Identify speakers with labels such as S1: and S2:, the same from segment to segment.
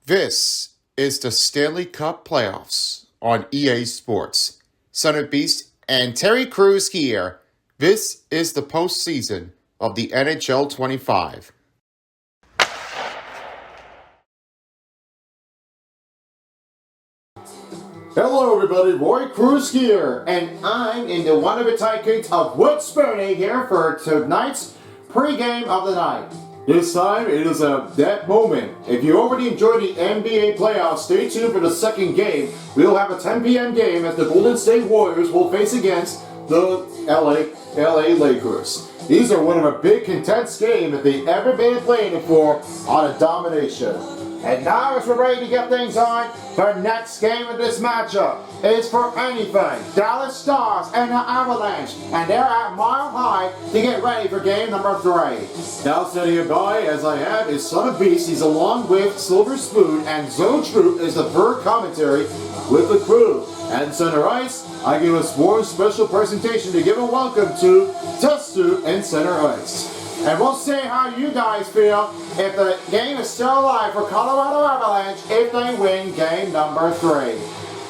S1: This is the Stanley Cup playoffs on EA Sports. Son of Beast and Terry Crews here. This is the postseason of the NHL 25.
S2: Hello everybody, Roy Cruz here, and I'm in the Wannabe Tycoons of Woodsbury here for tonight's pregame of the night. This time it is that moment. If you already enjoyed the NBA playoffs, stay tuned for the second game. We'll have a 10 p.m. game as the Golden State Warriors will face against the LA Lakers. These are one of a big contest game that they've ever been playing for on a domination. And now as we're ready to get things on, the next game of this matchup is for anything. Dallas Stars and the Avalanche, and they're at Mile High to get ready for game number 3. Now standing by, as I have, is Son of Beast. He's along with Silver Spoon, and Zone Troop is the third commentary with the crew. And center ice, I give a warm special presentation to give a welcome to Testu and center ice. And we'll see how you guys feel if the game is still alive for Colorado Avalanche if they win game number 3.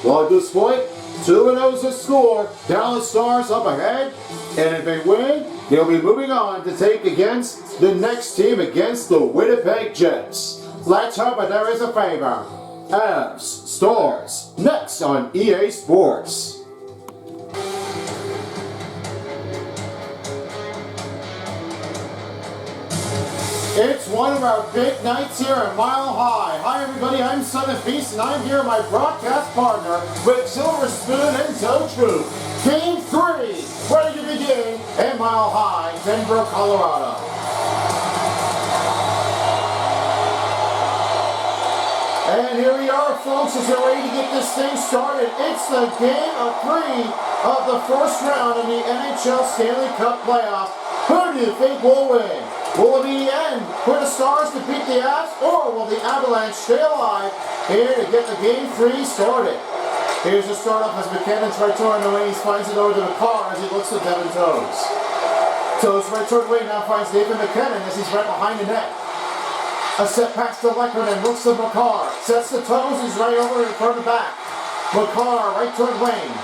S2: Well, at this point, 2-0 is the score. Dallas Stars up ahead. And if they win, they'll be moving on to take against the next team against the Winnipeg Jets. Let's hope that there is a favor. Avs, Stars, next on EA Sports. It's one of our big nights here at Mile High. Hi everybody, I'm Son of Beast, and I'm here with my broadcast partner with Silver Spoon and Toe Troop. Game 3, ready to begin at Mile High, Denver, Colorado. And here we are, folks, as we're ready to get this thing started. It's the game of 3 of the first round of the NHL Stanley Cup playoffs. Who do you think will win? Will it be the end for the Stars to beat the Avs, or will the Avalanche stay alive here to get the game 3 started? Here's the start off as McKinnon's right toward the wing. He finds it over to the car as he looks at Devin Toews. Toews right toward the wing now finds David McKinnon as he's right behind the net. A set pass to Lekkerman, looks to McCarr, sets the Toews, he's right over in front of the back. McCarr right toward Wayne.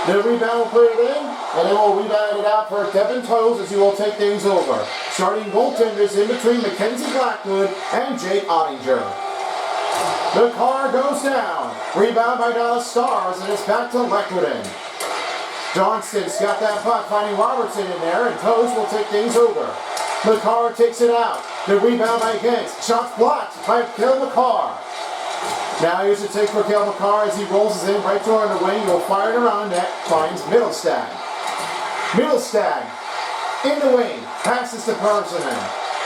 S2: The rebound will put it in, and then we'll rebound it out for Devin Toews as he will take things over. Starting goaltenders in between Mackenzie Blackwood and Jake Ottinger. The car goes down. Rebound by Dallas Stars, and it's back to Lekkerman. Johnston's got that puck, finding Robertson in there, and Toews will take things over. McCarr takes it out. The rebound by Hicks. Shots blocked by Cale Makar. Now here's a take for Cale Makar as he rolls it in right toward the wing. He'll fire it around net. Finds Middlestad. Middlestad in the wing. Passes to Persson.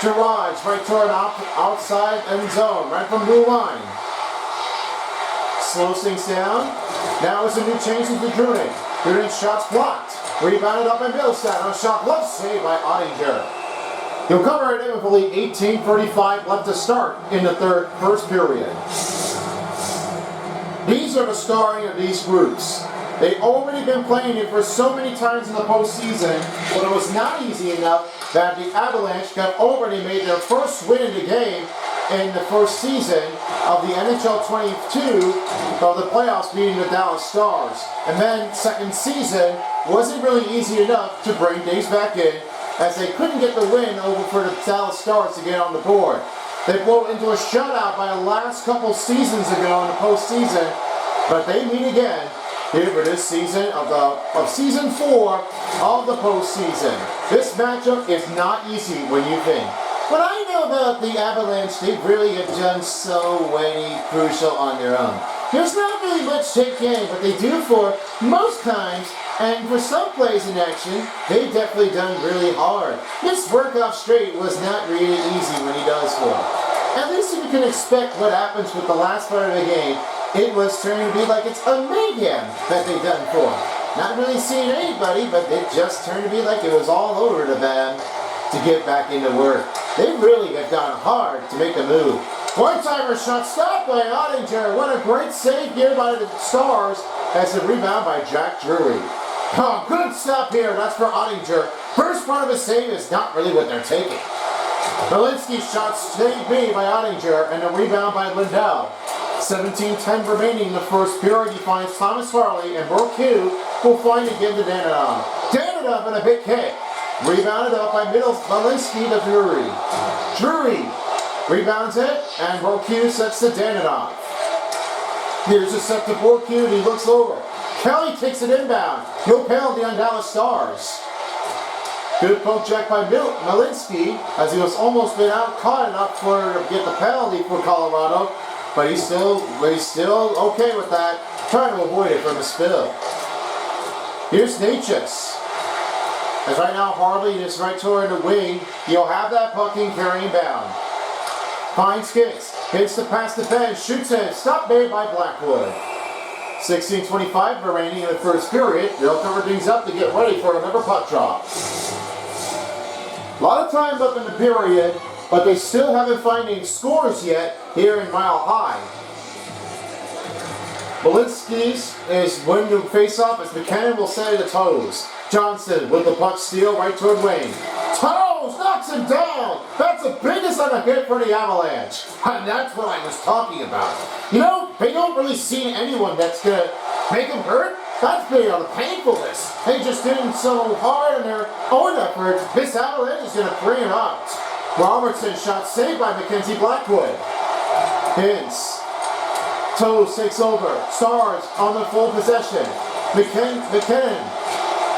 S2: Derives right toward outside end zone. Right from blue line. Slows things down. Now it's a new change with Druin. Druin's shots blocked. Rebounded up by Middlestad. On a shot left save by Ottinger. He'll cover it in with only 18:35 left to start in the first period. These are the scoring of these groups. They've already been playing it for so many times in the postseason, but it was not easy enough that the Avalanche got already made their first win in the game in the first season of the NHL 22 of the playoffs beating the Dallas Stars. And then second season wasn't really easy enough to bring things back in, as they couldn't get the win over for the Dallas Stars to get on the board. They blew into a shutout by the last couple seasons ago in the postseason, but they meet again here for this season of season 4 of the postseason. This matchup is not easy when you think. What I know about the Avalanche, they really have done so many crucial on their own. There's not really much take in, but they do for most times. And for some plays in action, they've definitely done really hard. This work-off straight was not really easy when he does for it. At least if you can expect what happens with the last part of the game, it was turning to be like it's a mayhem that they've done for. Not really seeing anybody, but it just turned to be like it was all over to them to get back into work. They really have gone hard to make a move. One-timer shot stopped by Ottinger. What a great save here by the Stars as a rebound by Jack Drury. Oh, good stop here. That's for Ottinger. First part of his save is not really what they're taking. Malinsky's shot saved me by Ottinger, and a rebound by Lindell. 17:10 remaining in the first period. He finds Thomas Harley, and Burke will find again to Danadov. Danadov and a big kick. Rebounded up by Malinsky to Drury. Drury rebounds it, and Burke sets to Danadov. Here's a set to Burke, and he looks over. Kelly takes it inbound. No penalty on Dallas Stars. Good poke check by Malinsky, as he was almost been out caught enough to get the penalty for Colorado, but he's still okay with that, trying to avoid it from a spill. Here's Natchez. As right now Harley is right toward the wing, he'll have that puck and carry inbound. Finds kicks, hits the pass to Ben, shoots it, stop made by Blackwood. 16:25 remaining in the first period. They'll cover things up to get ready for another puck drop. A lot of time left in the period, but they still haven't found any scores yet here in Mile High. Malinsky's is winning the face-off as McKinnon will set it to Toes. Johnson with the puck steal right toward Wayne. Toes knocks him down! That's the biggest on a hit for the Avalanche. And that's what I was talking about. You know, they don't really see anyone that's going to make him hurt. That's been on the painfulness. They just did it so hard in their own effort. This Avalanche is going to bring it out. Robertson shot saved by Mackenzie Blackwood. Hintz. Toes takes over. Stars on the full possession. McKinnon.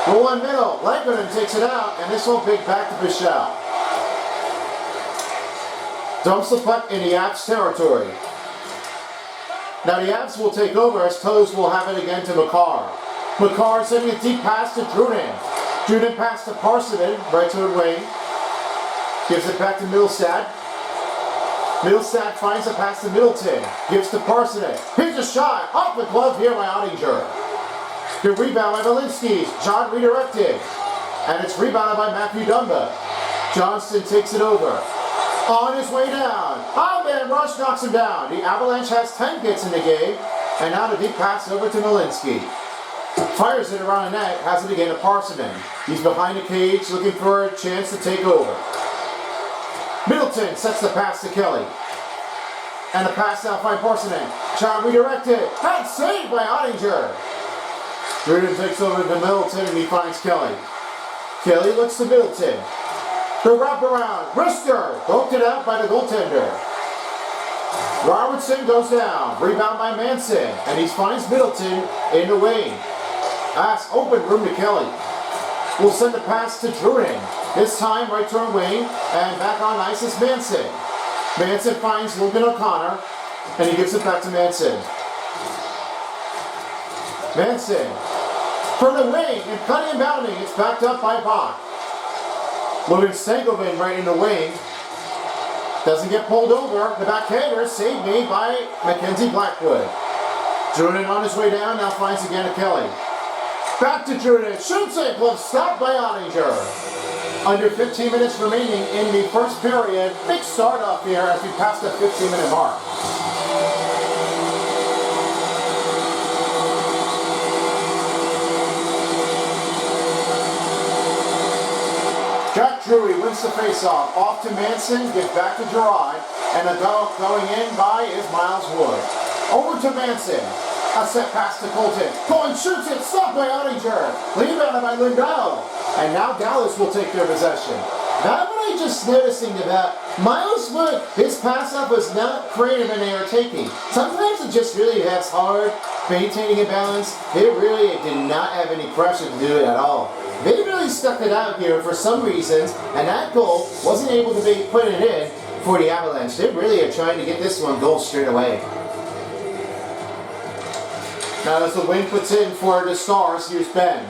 S2: Roll in middle. Langdon takes it out, and this will pick back to Bichelle. Dumps the puck in the Avs territory. Now the Avs will take over as Toes will have it again to McCarr. McCarr sending a deep pass to Drunin. Drunin pass to Parsonen, right toward Wayne. Gives it back to Middlestad. Middlestad finds a pass to Middleton. Gives to Parsonen. Here's a shot. Off the glove here by Ottinger. Good rebound by Malinsky. John redirected. And it's rebounded by Matthew Dumba. Johnston takes it over. On his way down. Oh man, Rush knocks him down. The Avalanche has 10 hits in the game. And now the deep pass over to Malinsky. Fires it around the net, has it again to Parsonen. He's behind the cage looking for a chance to take over. Middleton sets the pass to Kelly. And the pass out by Parsonen. John redirected. That's saved by Ottinger. Druin takes over to Middleton and he finds Kelly. Kelly looks to Middleton. The wraparound. Rister poked it out by the goaltender. Robertson goes down. Rebound by Manson. And he finds Middleton in the wing. Pass open room to Kelly. Will send the pass to Druin. This time right turn wing. And back on ice is Manson. Manson finds Logan O'Connor. And he gives it back to Manson. Manson. From the wing and cutting and bounding. It's backed up by Bach. Logan Stankoven right in the wing. Doesn't get pulled over. The backhander saved made by Mackenzie Blackwood. Druin on his way down. Now finds again to Kelly. Back to Druin. Shoots it. Glove stopped by Ottinger. Under 15 minutes remaining in the first period. Big start off here as we pass the 15-minute mark. Jack Drury wins the faceoff. Off to Manson, gets back to Gerard, and the goal going in by is Miles Wood. Over to Manson. A set pass to Colton. Colton shoots it, stopped by Ottinger. Rebounded by Lindell. And now Dallas will take their possession. That's what I just noticing about Miles Wood. His pass up was not creative in their taking. Sometimes it just really has hard maintaining a balance. They really did not have any pressure to do it at all. They really stuck it out here for some reasons, and that goal wasn't able to be put in for the Avalanche. They really are trying to get this one goal straight away. Now as the wing puts in for the Stars, here's Ben.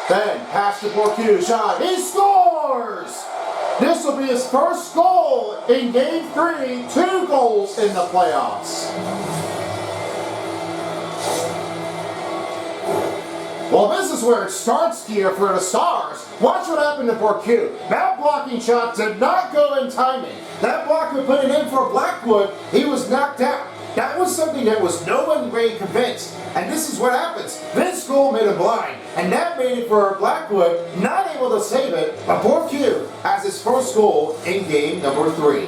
S2: Ben, pass to Bourque, shot, he scores! This will be his first goal in Game 3, 2 goals in the playoffs. Well, this is where it starts here for the Stars. Watch what happened to Bourque. That blocking shot did not go in timing. That blocker put it in for Blackwood. He was knocked out. That was something that was no one really convinced. And this is what happens. This goal made him blind. And that made it for Blackwood, not able to save it. But Bourque has his first goal in game number 3.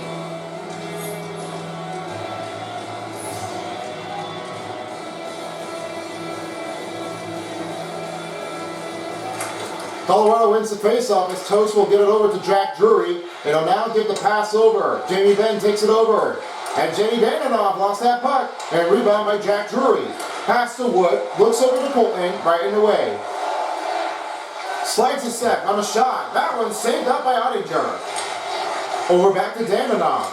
S2: Colorado wins the faceoff as Toast will get it over to Jack Drury, and he'll now give the pass over. Jamie Benn takes it over, and Jamie Dananoff lost that puck, and rebound by Jack Drury. Pass to Wood, looks over to Colton, right in the way. Slides a step on a shot. That one's saved up by Ottinger. Over back to Dananoff.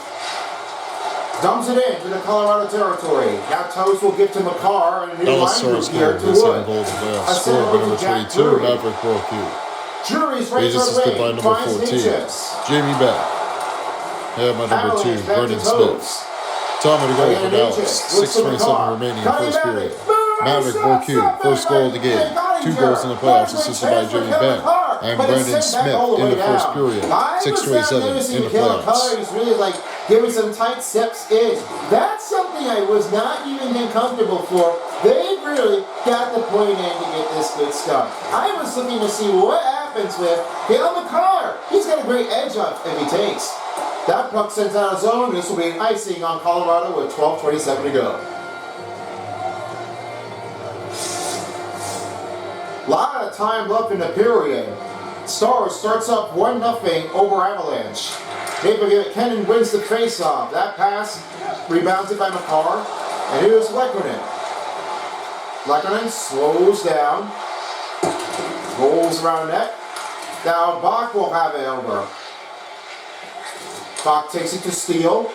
S2: Dumps it into the Colorado territory. Now Toast will give to McCarr and a new line group here to Wood. A center over to Jack Drury.
S3: Maverick Borku.
S2: Drury's right
S3: Jesus is
S2: away.
S3: by number
S2: Finds
S3: 14.
S2: Hitchens.
S3: Jamie Beck. Yeah, my number 2, Brendan Smith. Tom of the goal for Dallas. 6:27 remaining in first period. Maverick Borku, first goal of the game. 2 goals in the playoffs, assisted by Jamie Beck. And Brendan Smith in the first period. 6:27 in the playoffs.
S2: He's really like giving some tight steps in. That's something I was not even comfortable for. They really got the point in to get this good stuff. I was looking to see what happens with Cale McCarr. He's got a great edge up if he takes. That puck sends out of zone. This will be an icing on Colorado with 12:27 to go. Lot of time left in the period. Stars starts up 1-0 over Avalanche. Kennan wins the faceoff. That pass rebounds it by McCarr. And here's Lekkonen. Lekkonen slows down. Rolls around net. Now Bach will have it over. Bach takes it to Steele.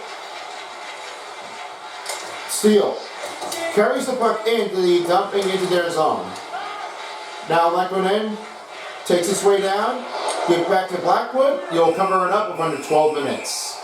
S2: Steele carries the puck into the dumping into their zone. Now Lekkonen takes his way down, give back to Blackwood. You'll cover it up with under 12 minutes.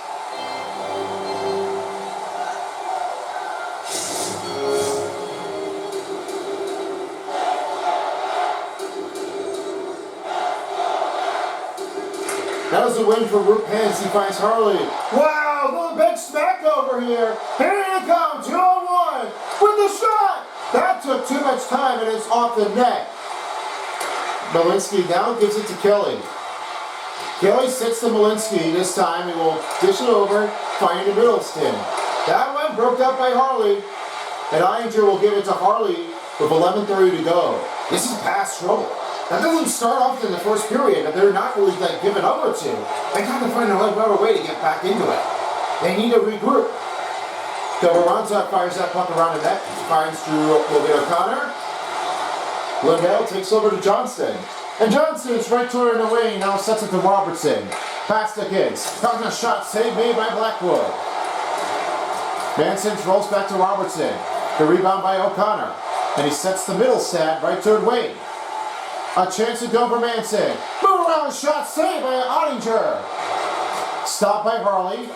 S2: That was a win for Root Pence. He finds Harley. Wow, little big smack over here. Here it comes, 2-on-1 with the shot. That took too much time and it's off the net. Malinsky now gives it to Kelly. Kelly sits to Malinsky this time. He will dish it over, finding Middleton. That one broke up by Harley. And Iinger will give it to Harley with 11:30 to go. This is past trouble. That doesn't start off in the first period, but they're not really giving over to. They got to find a better way to get back into it. They need to regroup. Gavaranta fires that puck around the net. Finds Drew O'Connor. Lindell takes over to Johnston. And Johnston's right to her in the wing, now sets it to Robertson. Pass to Higgs. Talking a shot saved made by Blackwood. Manson rolls back to Robertson. The rebound by O'Connor. And he sets the middle stat right toward Wade. A chance to go for Manson. Move around, shot saved by Ottinger. Stopped by Harley.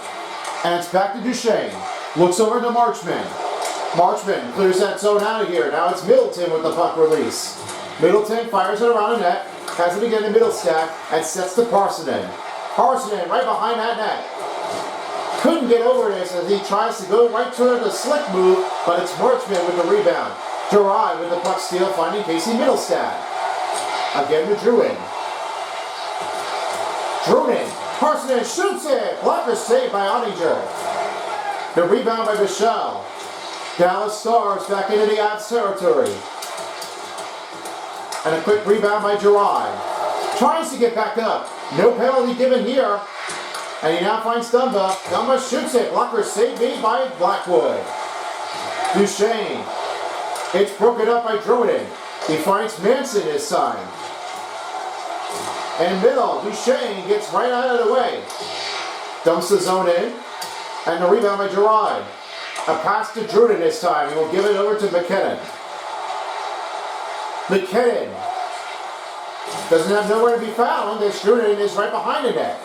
S2: And it's back to Duchesne. Looks over to Marchman. Marchman clears that zone out of here. Now it's Middleton with the puck release. Middleton fires it around the net, has it again in middle stack, and sets to Parsonen. Parsonen right behind that net. Couldn't get over this as he tries to go right to the slick move, but it's Marchman with the rebound. Gerard with the puck steal, finding Casey Middlestat. Again to Druin. Druin. Parsonen shoots it. Blocker saved by Ottinger. The rebound by Michelle. Dallas Stars back into the odds territory. And a quick rebound by Gerard. Tries to get back up. No penalty given here. And he now finds Dumba. Dumba shoots it. Blocker saved by Blackwood. Duchesne. It's broken up by Druin. He finds Manson this time. And middle. Duchesne gets right out of the way. Dumps the zone in. And the rebound by Gerard. A pass to Druden this time. He will give it over to McKinnon. McKinnon doesn't have nowhere to be found. This Druden is right behind the net.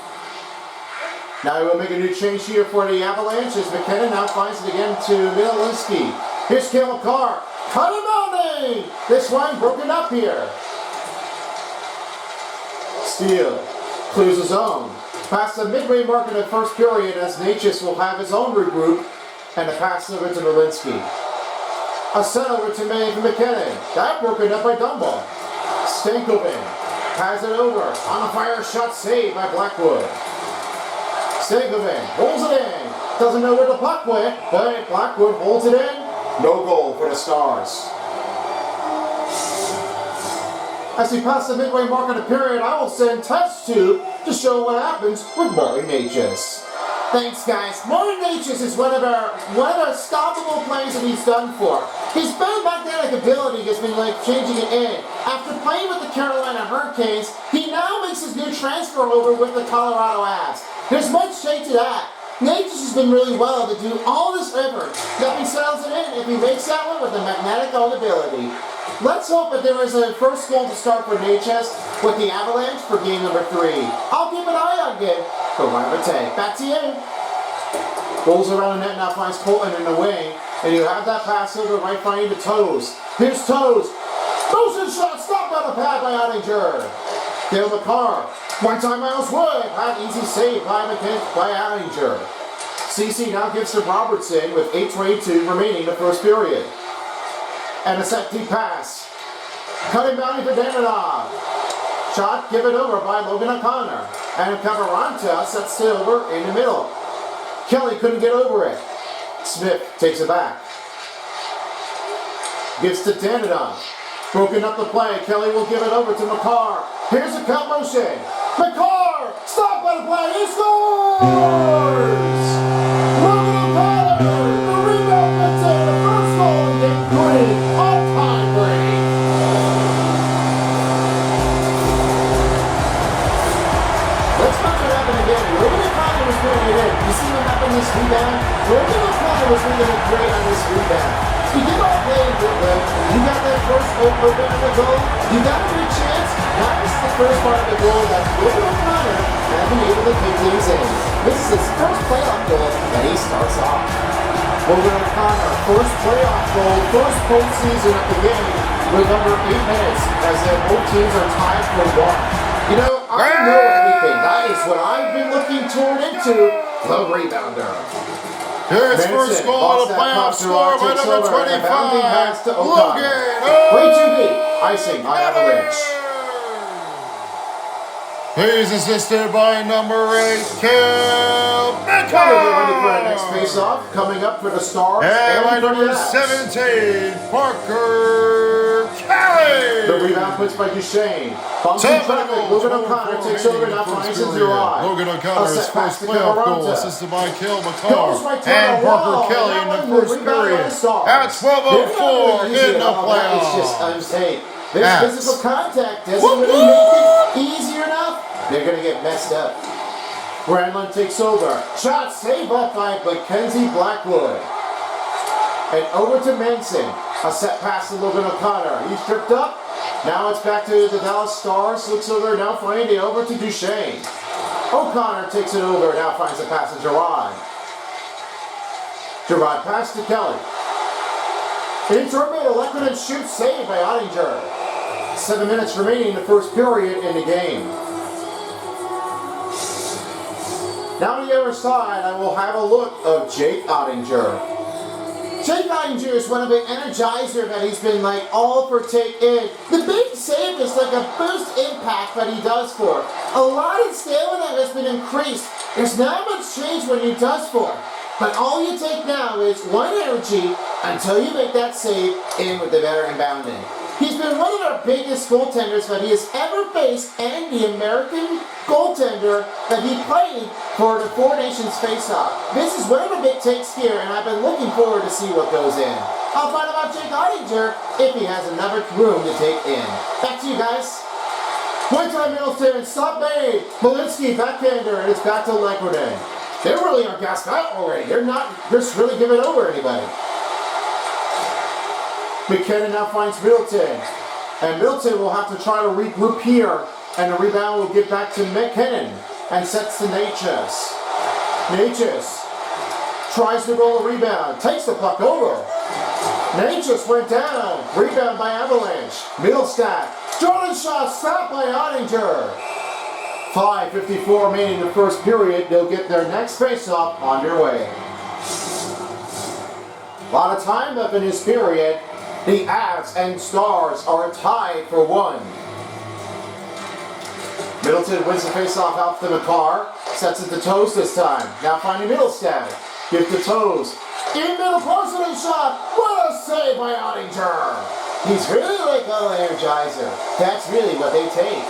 S2: Now he will make a new change here for the Avalanche as McKinnon now finds it again to Middlesky. Here's Cale McCarr. Cut him out, This one broken up here. Steele clears the zone. Past the midway mark in the first period as Natchez will have his own regroup. And a pass over to Malinsky. A set over to McKinnon. That broken up by Dumba. Stankoven has it over. On a fire shot saved by Blackwood. Stankoven holds it in. Doesn't know where the puck went, but Blackwood holds it in. No goal for the Stars. As we pass the midway mark of the period, I will send test 2 to show what happens with Martin Natchez. Thanks, guys. Martin Natchez is one of our stoppable plays that he's done for. His magnetic ability has been like changing it in. After playing with the Carolina Hurricanes, he now makes his new transfer over with the Colorado Avs. There's much shade to that. Natchez has been really well to do all this effort. Nothing settles it in if he makes that one with a magnetic ability. Let's hope that there is a first goal to start for Natchez with the Avalanche for game number 3. I'll keep an eye on it for Lambertay. Back to you. Goes around the net now, finds Colton in the wing, and you have that pass over right front into Toes. Here's Toes. Motion shot stopped on the pad by Ottinger. Dale McCarr. One time Miles Wood. Had easy save by Ottinger. CC now gives to Robertson with 8:22 remaining in the first period. And a set deep pass. Cutting boundary for Damonov. Shot given over by Logan O'Connor. And Cavaranta sets it over in the middle. Kelly couldn't get over it. Smith takes it back. Gives to Damonov. Broken up the play. Kelly will give it over to McCarr. Here's a cut motion. McCarr! Stop by the play. He scores! Logan O'Connor! The rebound puts in the first goal in game 3. All-time break. Let's not what happened again. Logan O'Connor was putting it in. You see what happened this rebound? Logan O'Connor was really great on this rebound. You did all play in Brooklyn. You got that first open in the goal. You got a good chance. Now this is the first part of the goal that Logan O'Connor has been able to kick things in. This is his first playoff goal that he starts off. Logan O'Connor, first playoff goal, first postseason of the game with under 8 minutes as both teams are tied for 1. You know, I know everything. That is what I've been looking toward into the rebounder.
S3: Here's first goal of the playoff score by number 25, Logan.
S2: Way too deep. Icing by Avalanche.
S3: He's assisted by number 8, Kel
S2: Ready for our next face-off. Coming up for the Stars.
S3: And by number 17, Parker Kelly.
S2: The rebound puts by Duchesne. Bumps in traffic. Logan O'Connor takes over now finds his Gerard.
S3: Logan O'Connor's first playoff goal, assisted by Kel McCarr and Parker Kelly in the first period. At 12:04 in the playoffs.
S2: It's just unsafe. This physical contact doesn't really make it easier enough. They're going to get messed up. Granlund takes over. Shot saved up by Mackenzie Blackwood. And over to Manson. A set pass to Logan O'Connor. He's tripped up. Now it's back to the Dallas Stars. Looks over, now finding it over to Duchesne. O'Connor takes it over, now finds the pass to Gerard. Gerard pass to Kelly. Into middle, Lekkinen shoots, saved by Ottinger. 7 minutes remaining in the first period in the game. Now on the other side, I will have a look of Jake Ottinger. Jake Ottinger is one of the energizer that he's been like all for take in. The big save is like a boost impact that he does for. A lot of stamina has been increased. There's not much change when he does for. But all you take now is one energy until you make that save in with the veteran bounding. He's been one of our biggest goaltenders that he has ever faced, and the American goaltender that he played for the Four Nations face-off. This is one of the big takes here, and I've been looking forward to see what goes in. I'll find out about Jake Ottinger if he has another room to take in. Back to you guys. Point time Middleton, stop made. Malinsky backhander, and it's back to Lekkinen. They really are gassed out already. They're not just really giving over anybody. McKinnon now finds Middleton. And Middleton will have to try to regroup here. And the rebound will get back to McKinnon. And sets to Natchez. Natchez tries to roll a rebound. Takes the puck over. Natchez went down. Rebound by Avalanche. Middlestat. Jordan shot stopped by Ottinger. 5:54 remaining in the first period. They'll get their next faceoff underway. A lot of time left in this period. The Avs and Stars are tied for 1. Middleton wins the faceoff out to McCarr. Sets it to Toes this time. Now finding Middlestat. Give to Toes. In middle, Parson shot. What a save by Ottinger. He's really like a little energizer. That's really what they take.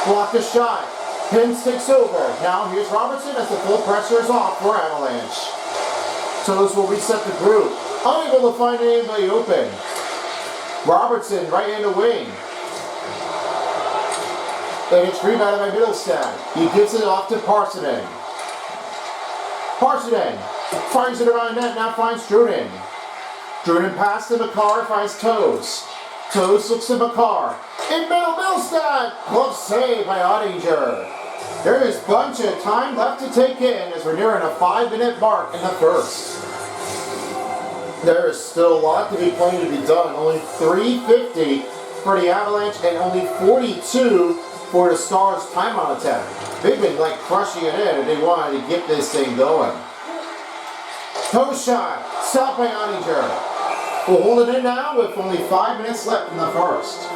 S2: Block the shot. Hens takes over. Now here's Robertson as the full pressure is off for Avalanche. Toes will reset the group. Unable to find anybody open. Robertson right in the wing. And it's rebounded by Middlestat. He gives it off to Parsonen. Parsonen finds it around net, now finds Druden. Druden pass to McCarr, finds Toes. Toes looks to McCarr. In middle, Middlestat! Glove save by Ottinger. There is a bunch of time left to take in as we're nearing a 5-minute mark in the first. There is still a lot to be played to be done. Only 3:50 for the Avalanche and only 42 for the Stars' timeout attack. They've been like crushing it in and they wanted to get this thing going. Toe shot, stopped by Ottinger. We'll hold it in now with only 5 minutes left in the first.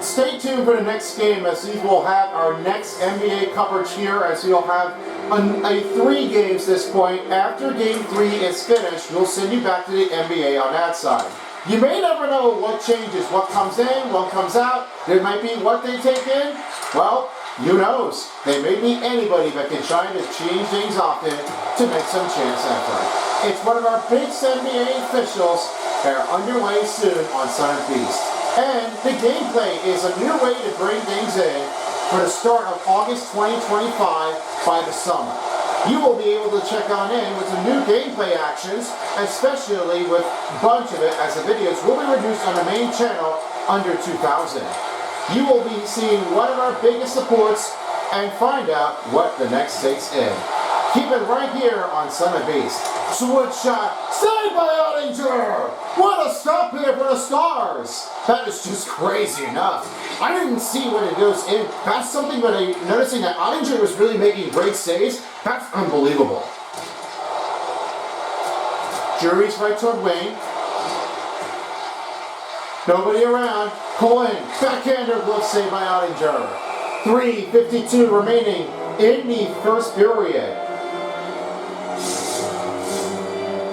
S2: Stay tuned for the next game as we will have our next NBA coverage here as we'll have a 3 games this point. After game 3 is finished, we'll send you back to the NBA on that side. You may never know what changes, what comes in, what comes out. There might be what they take in. Well, who knows? They may be anybody that can try to change things often to make some chance effort. It's one of our big NBA officials that are underway soon on Son of Beast. And the gameplay is a new way to bring things in for the start of August 2025 by the summer. You will be able to check on in with the new gameplay actions, especially with a bunch of it as the videos will be reduced on the main channel under 2,000. You will be seeing one of our biggest supports and find out what the next takes in. Keep it right here on Son of Beast. Switch shot, saved by Ottinger! What a stop here for the Stars! That is just crazy enough. I didn't see when it goes in. That's something that I'm noticing that Ottinger was really making great saves. That's unbelievable. Jury's right toward wing. Nobody around. Cohen, backhander glove save by Ottinger. 3:52 remaining in the first period.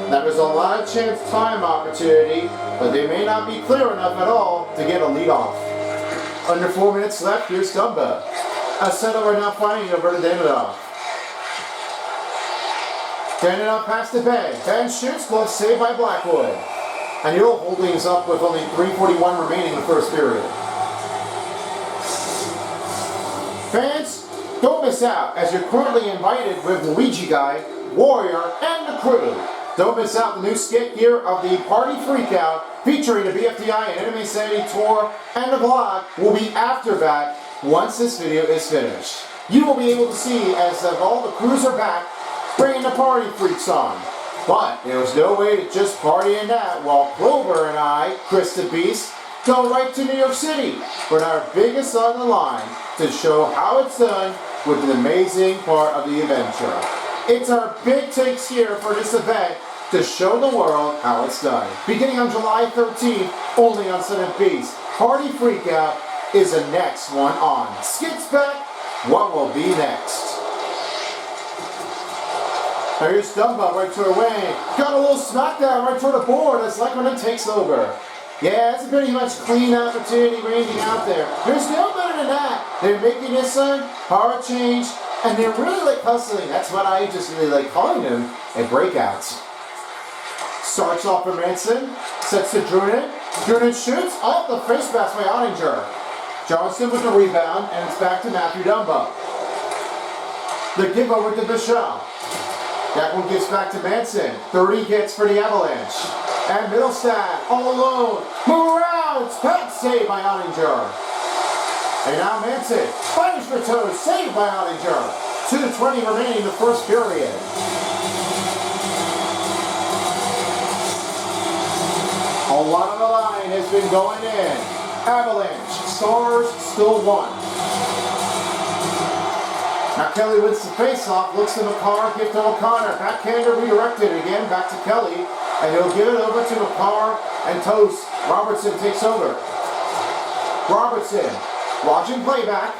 S2: Now there's a lot of chance time opportunity, but they may not be clear enough at all to get a lead off. Under 4 minutes left, here's Dumba. A settler now finding over to Davidoff. Davidoff pass to Ben. Ben shoots, glove saved by Blackwood. And Hill holding us up with only 3:41 remaining in the first period. Fans, don't miss out as you're currently invited with Luigi Guy, Warrior, and the crew. Don't miss out the new skit here of the Party Freakout featuring the BFDI and Enemy Sanity tour, and the vlog will be after that once this video is finished. You will be able to see as all the crews are back bringing the Party Freaks on. But there was no way to just party in that while Clover and I, Chris the Beast, go right to New York City for our biggest on the line to show how it's done with an amazing part of the adventure. It's our big takes here for this event to show the world how it's done. Beginning on July 13th, only on Son of Beast, Party Freakout is the next one on. Skits back, what will be next? Now here's Dumba right to her wing. Got a little smackdown right toward the board as Lekkonen takes over. Yeah, it's a pretty much clean opportunity ranging out there. There's no better than that. They're making this hard change, and they're really like hustling. That's what I just really like calling them at breakouts. Starts off for Manson, sets to Druden. Druden shoots off the face pass by Ottinger. Johnston with the rebound, and it's back to Matthew Dumba. The give over to Bichelle. That one gives back to Manson. 30 hits for the Avalanche. And Middlestat, all alone. Move around! Pat saved by Ottinger. And now Manson. Fires for Toes, saved by Ottinger. 2:20 remaining in the first period. A lot of the line has been going in. Avalanche, Stars still won. Now Kelly wins the face-off, looks to McCarr, gives to O'Connor. Backhander redirected again, back to Kelly. And he'll give it over to McCarr and Toast. Robertson takes over. Robertson, watching playback.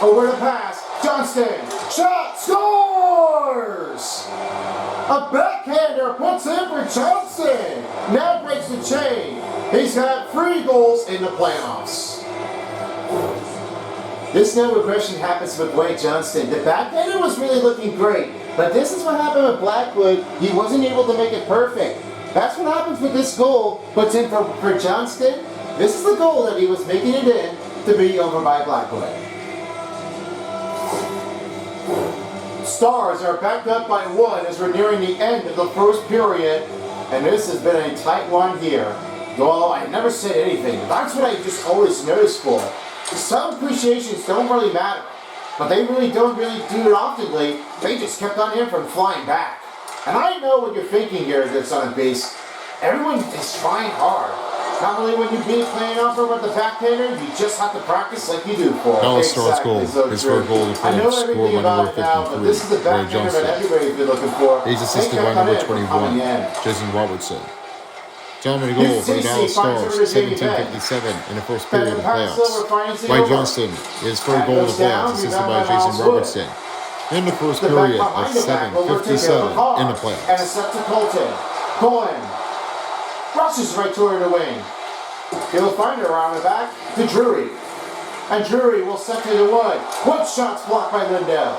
S2: Over the pass, Johnston, shot, scores! A backhander puts in for Johnson. Now breaks the chain. He's got 3 goals in the playoffs. This no regression happens with Blake Johnston. The backhander was really looking great, but this is what happened with Blackwood. He wasn't able to make it perfect. That's what happens with this goal. Puts in for Johnston. This is the goal that he was making it in to be over by Blackwood. Stars are backed up by 1 as we're nearing the end of the first period, and this has been a tight one here. Well, I never said anything. That's what I just always noticed for. Some appreciations don't really matter, but they really don't do it oftenly. They just kept on him from flying back. And I know what you're thinking here, good son of base. Everyone is trying hard. Not only when you be playing offer with the backhander, you just have to practice like you do for.
S3: Dallas Stars goal. His first goal of the
S2: I know
S3: playoffs. Score
S2: everything
S3: by
S2: about
S3: number
S2: it now, but this is the
S3: 53. Ray
S2: backhander that
S3: Johnston.
S2: everybody's been looking for.
S3: He's assisted by number 21. Jason Robertson. Dominant goal for the Dallas Stars, 17:57 in the first period of the playoffs. Mike Johnston, his first goal of the playoffs, assisted by Jason Robertson. In the first period of 7:57 in the playoffs.
S2: And it's set to Colton. Cohen rushes right toward the wing. He'll find her around the back to Drury. And Drury will set to the wood. Wood shots blocked by Lindell.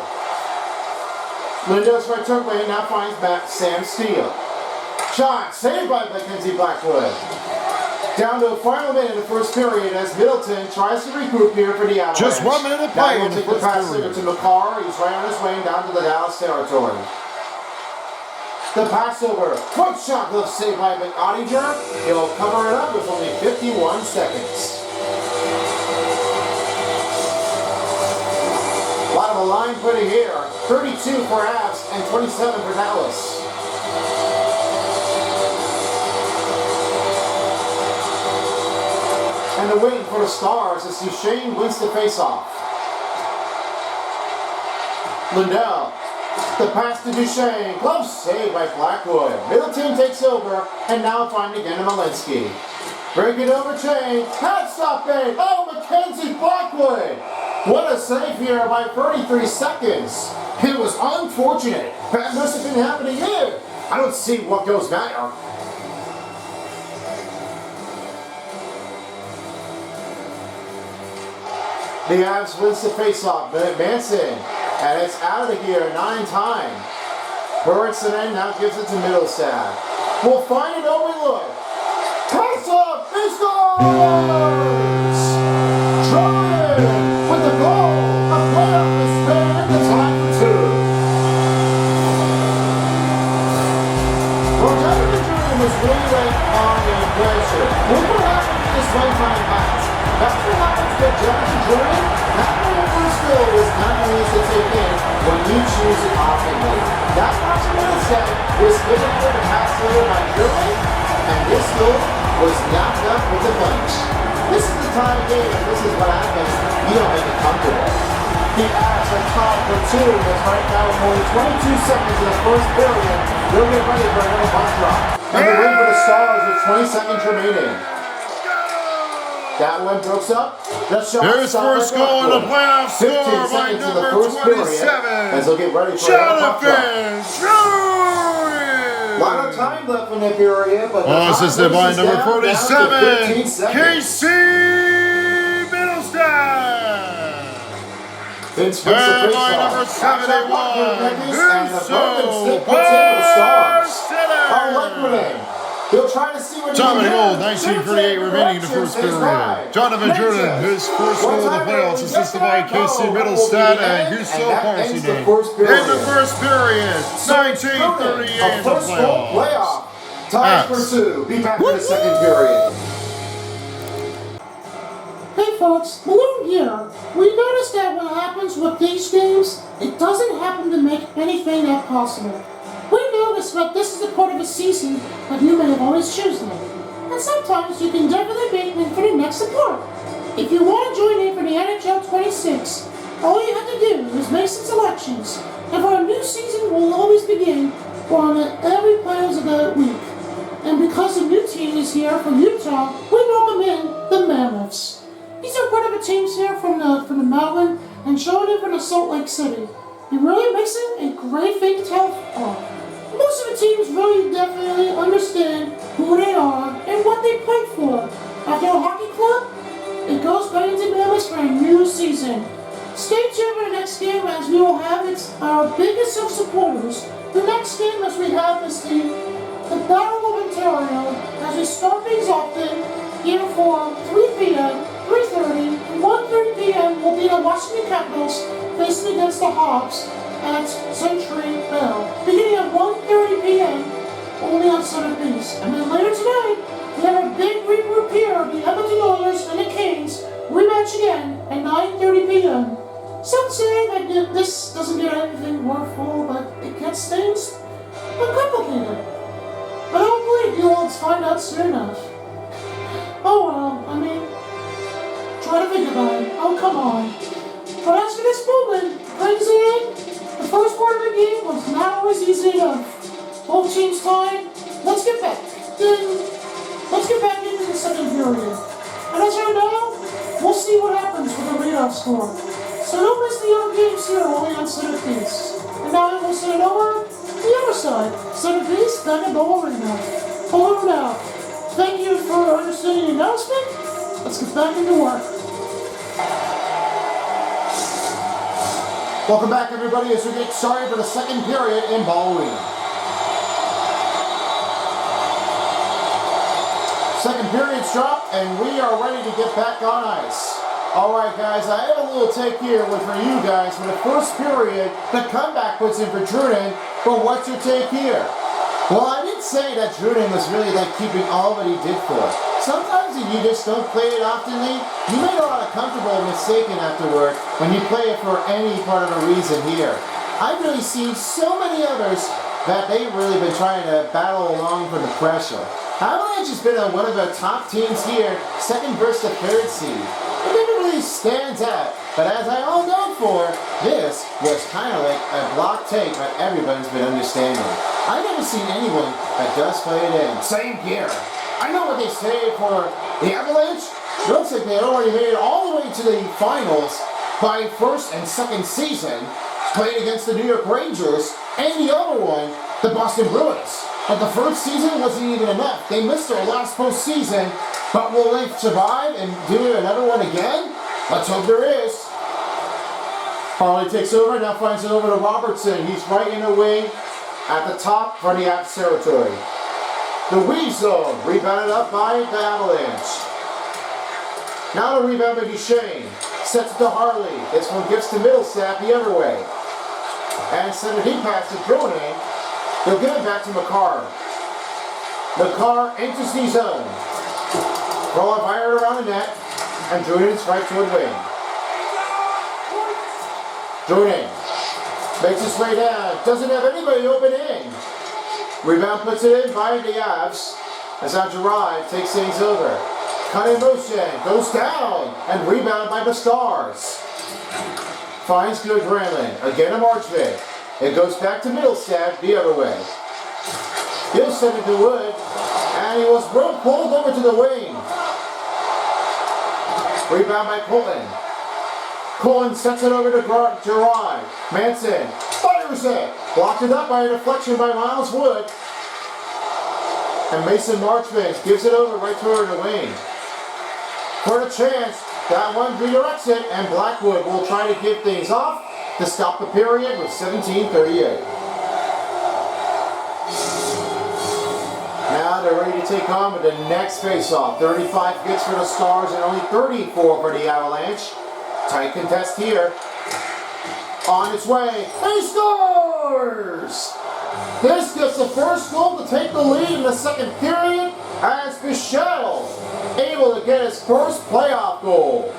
S2: Lindell's right toward wing now finds back Sam Steele. Shot saved by Mackenzie Blackwood. Down to a final minute in the first period as Middleton tries to regroup here for the Avalanche.
S3: Just 1 minute to play in the
S2: first
S3: first
S2: period.
S3: period.
S2: To McCarr. He's right on his way down to the Dallas territory. The pass over. Quick shot glove saved by Ottinger. He'll cover it up with only 51 seconds. A lot of a line putting here. 32 for Avs and 27 for Dallas. And the win for the Stars as Duchesne wins the faceoff. Lindell. The pass to Duchesne. Glove saved by Blackwood. Middleton takes over and now finding again to Malinsky. Break it over chain. Pad stop it. Oh, Mackenzie Blackwood. What a save here by 33 seconds. It was unfortunate. That must have been happening here. I don't see what goes matter. The Avs wins the faceoff. Manson. And it's out of here 9 times. Bergson now gives it to Middlestad. We'll find it overlook. Pass up. He scores! Jordan with the goal. A playoff is spared the time for 2. Well, Jordan was really late on the pressure. Look what happened to this one-time pass. That's what happens with Jordan. That first goal is not easy to take in when you choose it oftenly. That Middlestad was given over to pass over by Jordan, and this goal was knocked up with a punch. This is the time of game, and this is what happens. You don't make it comfortable. The Avs are tied for 2 as right now with only 22 seconds in the first period. They'll get ready for another puck drop. And the win for the Stars with 20 seconds remaining. That one breaks up.
S3: There's first goal in the playoffs.
S2: 15 seconds in the first period as they'll get ready for another puck drop. A lot of time left in that period, but
S3: assisted by number 47, Casey Middlestad.
S2: Vince wins the
S3: And by number 71, Husso Barstetter.
S2: He'll try to see what
S3: Dominant goal, 19:38 remaining in the first period. Jonathan Jordan, his first goal of the playoffs, assisted by Casey Middlestad and Husso Barstetter. In the first period, 19:38 in the playoffs.
S2: Ties for 2. Be back in the second period.
S4: Hey folks, Balloon here. We noticed that what happens with these games, it doesn't happen to make anything that possible. We noticed that this is a part of a season that you may have always chosen. And sometimes you can definitely be in for the next support. If you want to join in for the NHL 26, all you have to do is make some selections. And for a new season will always begin on every players of the week. And because the new team is here from Utah, we welcome in the Mammoths. These are part of the teams here from the mountain and showing in from the Salt Lake City. It really makes it a great thing to tell. Most of teams really definitely understand who they are and what they play for. After a hockey club, it goes back into Mammoth for a new season. Stay tuned for the next game as we will have our biggest of supporters. The next game as we have is the Battle of Ontario as we start things off here for 3 p.m., 3:30, and 1:30 p.m. will be the Washington Capitals facing against the Hawks at Century Bell. Beginning at 1:30 p.m. only on Center Beast. And then later tonight, we have a big regroup here of the Edmonton Oilers and the Kings rematch again at 9:30 p.m. Some say that this doesn't get anything worthful, but it gets things complicated. But I don't believe you will find out soon enough. Oh well, I mean, try to think about it. Oh, come on. But as for this moment, brings it in, the first part of the game was not always easy enough. Both teams tied. Let's get back into the second period. And as right now, we'll see what happens with the leadoff score. So don't miss the other games here only on Center Beast. And now we'll send it over to the other side. Center Beast, back at the arena. Over now. Thank you for understanding the announcement. Let's get back into work.
S2: Welcome back, everybody, as we get started for the second period in Ball Arena. Second period's dropped, and we are ready to get back on ice. Alright guys, I have a little take here for you guys for the first period. The comeback puts in for Drunen, but what's your take here? Well, I didn't say that Drunen was really like keeping all that he did for it. Sometimes if you just don't play it oftenly, you may get a lot of comfortable and mistaken afterward when you play it for any part of the reason here. I've really seen so many others that they've really been trying to battle along for the pressure. Avalanche has been one of the top teams here, second versus the third seed. It never really stands out, but as I all know for, this was kind of like a block take that everyone's been understanding. I've never seen anyone that does play it in. Same here. I know what they say for the Avalanche. It looks like they already made it all the way to the finals by first and second season, played against the New York Rangers, and the other one, the Boston Bruins. But the first season wasn't even enough. They missed their last postseason, but will they survive and do another one again? Let's hope there is. Farley takes over, now finds it over to Robertson. He's right in the wing at the top for the Avs territory. The weave zone, rebounded up by the Avalanche. Now the rebound by Duchesne. Sets it to Harley. This one gives to Middlestat the other way. And send a deep pass to Drunen. They'll give it back to Makar. Makar enters the zone. Ball fired around the net, and Drunen's right toward wing. Drunen makes his way down. Doesn't have anybody open in. Rebound puts it in by the Avs. As now Gerard takes things over. Cut in motion, goes down, and rebounded by the Stars. Finds good Granlund. Again a Marchment. It goes back to Middlestat the other way. He'll send it to Wood, and he was pulled over to the wing. Rebound by Colton. Colton sets it over to Gerard. Manson fires it. Blocked it up by a deflection by Miles Wood. And Mason Marchment gives it over right toward the wing. For a chance, that one redirects it, and Blackwood will try to give things off to stop the period with 17:38. Now they're ready to take on with the next face-off. 35 hits for the Stars and only 34 for the Avalanche. Tight contest here. On its way, he scores! This gets the first goal to take the lead in the second period as Bichelle able to get his first playoff goal.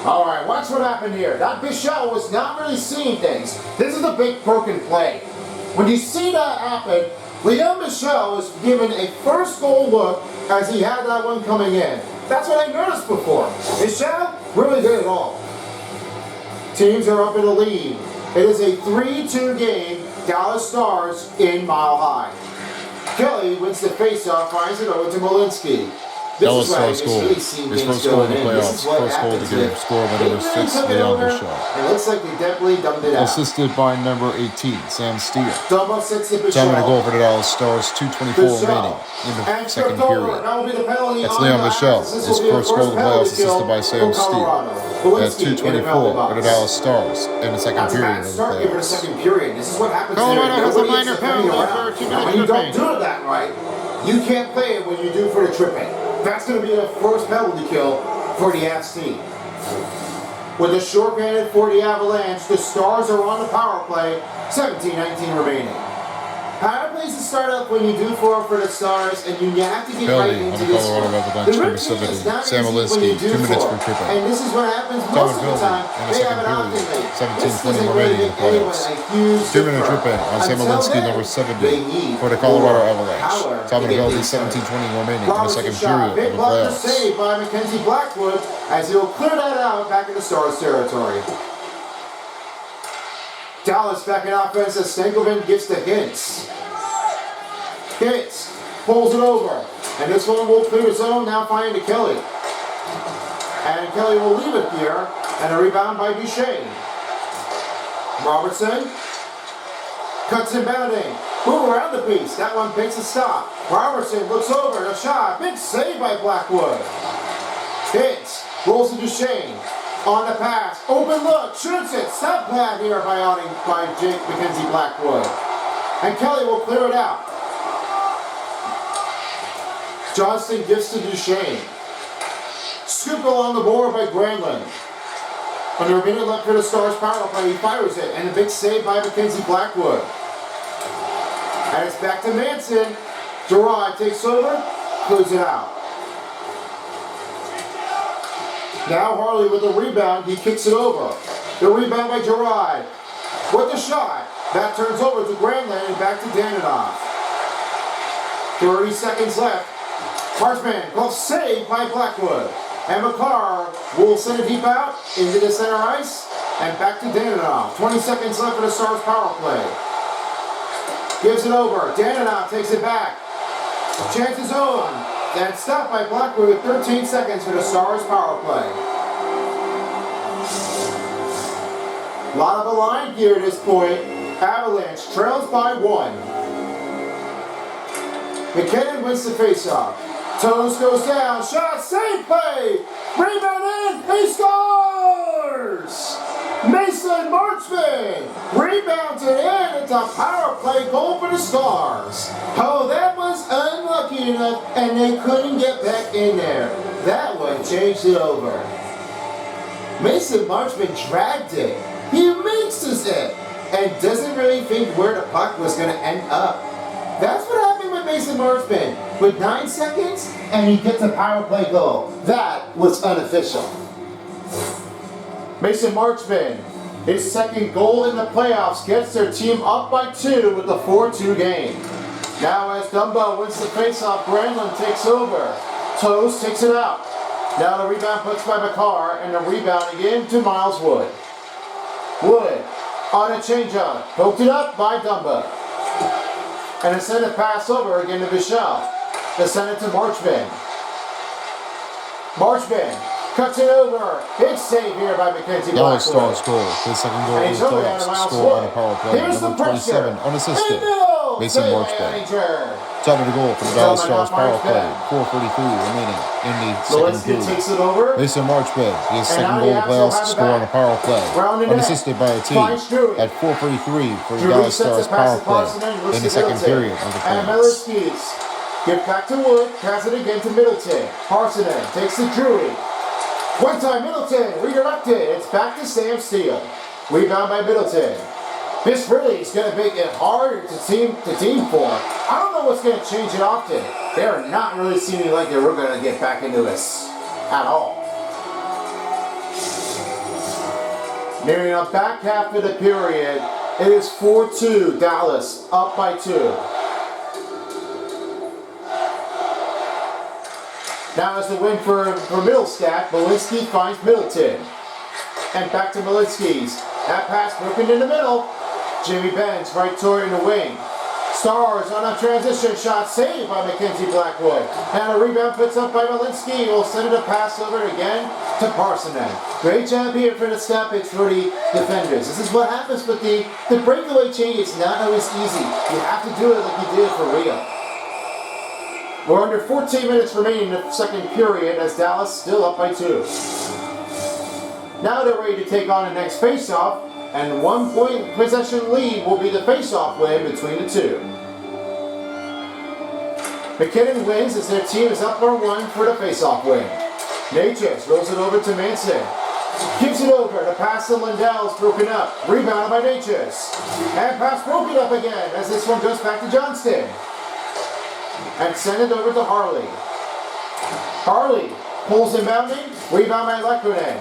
S2: Alright, watch what happened here. That Bichelle was not really seeing things. This is a big broken play. When you see that happen, Leon Bichelle was given a first goal look as he had that one coming in. That's what I noticed before. Bichelle really did it all. Teams are up in the lead. It is a 3-2 game. Dallas Stars in Mile High. Kelly wins the faceoff, finds it over to Malinsky.
S3: Dallas
S2: is why
S3: Stars
S2: it's
S3: goal.
S2: really seen
S3: His
S2: things
S3: first goal in the
S2: going in. This is
S3: playoffs.
S2: what
S3: First goal of the
S2: happens
S3: game.
S2: here.
S3: Scored by
S2: They
S3: number
S2: really
S3: 6,
S2: took it
S3: Leon
S2: over.
S3: Bichelle.
S2: It looks like they definitely dumbed it out.
S3: Assisted by number 18, Sam Steele.
S2: Dumbo sits to
S3: Time to
S2: Bichelle.
S3: goal for the Dallas Stars. 2:24 remaining in the
S2: And
S3: second
S2: stripped over.
S3: period.
S2: That will be the penalty
S3: That's
S2: on
S3: Leon
S2: the
S3: Bichelle.
S2: Avs. This
S3: His
S2: will be the
S3: first goal of the
S2: penalty
S3: playoffs assisted
S2: kill
S3: by Sam
S2: for Colorado.
S3: Steele. At
S2: Lewinsky in the
S3: 2:24
S2: penalty
S3: for the
S2: box.
S3: Dallas Stars in the second
S2: That's a
S3: period
S2: bad
S3: of the
S2: start given a
S3: playoffs.
S2: second period. This is what happens
S3: Colorado
S2: there.
S3: has a
S2: Nobody
S3: minor
S2: gets the penalty
S3: penalty
S2: around.
S3: for 2
S2: And
S3: minutes
S2: when you don't
S3: remaining.
S2: do it that right, you can't play it when you do for the tripping. That's going to be the first penalty kill for the Avs team. With a shorthanded for the Avalanche, the Stars are on the power play, 17-19 remaining. Power plays to start up when you do for the Stars, and you have to get right
S3: Penalty on
S2: into
S3: the
S2: this
S3: Colorado
S2: one.
S3: Avalanche,
S2: The
S3: number
S2: routine
S3: 70,
S2: is not
S3: Sam
S2: easy when
S3: Alinsky,
S2: you do
S3: 2 minutes
S2: for.
S3: for tripping.
S2: And this is what happens
S3: Time
S2: most
S3: of
S2: of the time.
S3: penalty in the
S2: They
S3: second
S2: have an
S3: period.
S2: option late.
S3: 17-20
S2: This isn't
S3: remaining in
S2: really
S3: the
S2: anyone
S3: playoffs.
S2: a huge
S3: 2 minute
S2: difference.
S3: tripping on Sam
S2: Until
S3: Alinsky,
S2: then,
S3: number 70
S2: they need
S3: for the Colorado
S2: more
S3: Avalanche.
S2: power
S3: Time
S2: to
S3: of
S2: get
S3: penalty,
S2: things started.
S3: 17-20 remaining in the
S2: Robertson
S3: second
S2: shot.
S3: period of
S2: Big
S3: the
S2: blocker
S3: playoffs.
S2: save by Mackenzie Blackwood as he'll clear that out back into Stars territory. Dallas back in offense as Stankoven gets the Hintz. Hintz pulls it over. And this one will clear his zone, now finding to Kelly. And Kelly will leave it here. And a rebound by Duchesne. Robertson cuts inbounding. Move around the piece. That one makes a stop. Robertson looks over. A shot. Big save by Blackwood. Hits. Rolls to Duchesne. On the pass. Open look. Shoots it. Stop pad here by Jake Mackenzie Blackwood. And Kelly will clear it out. Johnston gives to Duchesne. Scoop along the board by Granlund. Under a minute left for the Stars power play, he fires it, and a big save by Mackenzie Blackwood. And it's back to Manson. Gerard takes over, clears it out. Now Harley with the rebound, he kicks it over. The rebound by Gerard. With the shot, that turns over to Granlund and back to Dananoff. 30 seconds left. Marchman, well saved by Blackwood. And McCarr will send it deep out into the center ice and back to Dananoff. 20 seconds left for the Stars power play. Gives it over. Dananoff takes it back. Chances on. And stopped by Blackwood with 13 seconds for the Stars power play. A lot of a line here at this point. Avalanche trails by 1. McKinnon wins the faceoff. Toes goes down, shot, save play, rebound in, he scores! Mason Marchman rebounds it in, it's a power play goal for the Stars. Oh, that was unlucky enough, and they couldn't get back in there. That one changed it over. Mason Marchman dragged it, he mixes it, and doesn't really think where the puck was going to end up. That's what happened with Mason Marchman. With 9 seconds, and he gets a power play goal. That was unofficial. Mason Marchman, his second goal in the playoffs, gets their team up by 2 with the 4-2 game. Now as Dumbo wins the faceoff, Granlund takes over. Toes takes it out. Now the rebound puts by McCarr, and the rebound again to Miles Wood. Wood on a changeup, poked it up by Dumbo. And a send it pass over again to Bichelle. They send it to Marchman. Marchman cuts it over. Big save here by Mackenzie Blackwood.
S3: Dallas Stars goal. His second goal
S2: And
S3: of
S2: he's
S3: the
S2: over down to
S3: playoffs.
S2: Miles
S3: Score on
S2: Wood.
S3: a power play.
S2: Here's the
S3: Number 27,
S2: pressure.
S3: unassisted.
S2: Middle.
S3: Mason
S2: Save by
S3: Marchman.
S2: Aninger.
S3: Time of the goal for the
S2: Still
S3: Dallas
S2: not
S3: Stars power play.
S2: Marchman.
S3: 4:43 remaining in the second
S2: Lewinsky
S3: period.
S2: takes it over.
S3: Mason Marchman, his
S2: And
S3: second
S2: now
S3: goal
S2: the
S3: of the
S2: Avs will
S3: playoffs,
S2: have it
S3: score on a
S2: back.
S3: power play.
S2: Round the net.
S3: Unassisted by a team
S2: Finds Drury.
S3: at 4:43 for the
S2: Drury
S3: Dallas
S2: sets
S3: Stars
S2: it past
S3: power
S2: the Clarkson
S3: play
S2: and looks
S3: in the
S2: to
S3: second
S2: Middleton.
S3: period of the
S2: And
S3: playoffs.
S2: Middleton's get back to Wood, pass it again to Middleton. Harsonen takes to Drury. One time Middleton, redirected. It's back to Sam Steele. Rebound by Middleton. This really is going to make it harder to team for. I don't know what's going to change it often. They're not really seeming like they were going to get back into this at all. Nearing the back half of the period, it is 4-2 Dallas, up by 2. Now as the win for Middlestat, Malinsky finds Middleton. And back to Malinsky's. That pass broken in the middle. Jimmy Benz right toward in the wing. Stars on a transition shot saved by Mackenzie Blackwood. And a rebound puts up by Walensky. Will send it a pass over again to Parsonen. Great job here for the stoppage for the defenders. This is what happens with the breakaway change. It's not always easy. You have to do it like you did for real. We're under 14 minutes remaining in the second period as Dallas still up by 2. Now they're ready to take on the next faceoff, and 1 point possession lead will be the faceoff win between the two. McKinnon wins as their team is up by 1 for the faceoff win. Natchez rolls it over to Manson. Gives it over. The pass to Lindell is broken up. Rebounded by Natchez. And pass broken up again as this one goes back to Johnston. And send it over to Harley. Harley pulls inbounding. Rebound by Lekkonen.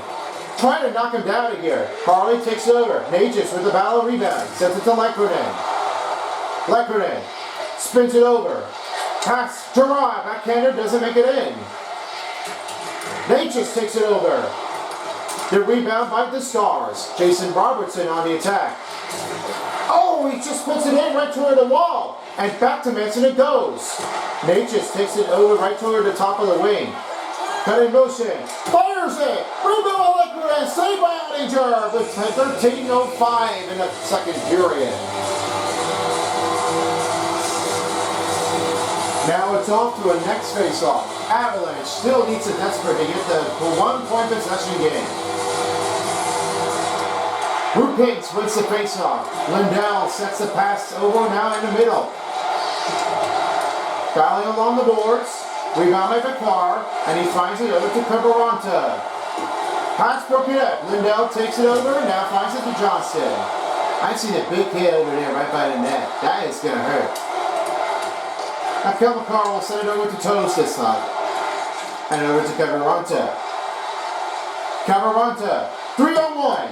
S2: Trying to knock him down here. Harley takes it over. Natchez with the battle rebound. Sends it to Lekkonen. Lekkonen spins it over. Pass to Rod. Backhander doesn't make it in. Natchez takes it over. The rebound by the Stars. Jason Robertson on the attack. Oh, he just puts it in right toward the wall. And back to Manson it goes. Natchez takes it over right toward the top of the wing. Cut in motion. Fires it. Rebound by Lekkonen. Saved by Ottinger with 13:05 in the second period. Now it's off to a next face-off. Avalanche still needs a desperate to get the 1 point possession game. Root Pinks wins the face-off. Lindell sets the pass over now in the middle. Fouling along the boards. Rebound by Vicquar, and he finds it over to Cabaranta. Pass broken up. Lindell takes it over and now finds it to Johnston. I see the big hit over there right by the net. That is going to hurt. Now Kelmakar will send it over to Toast this time. And over to Cabaranta. Cabaranta, 3-on-1.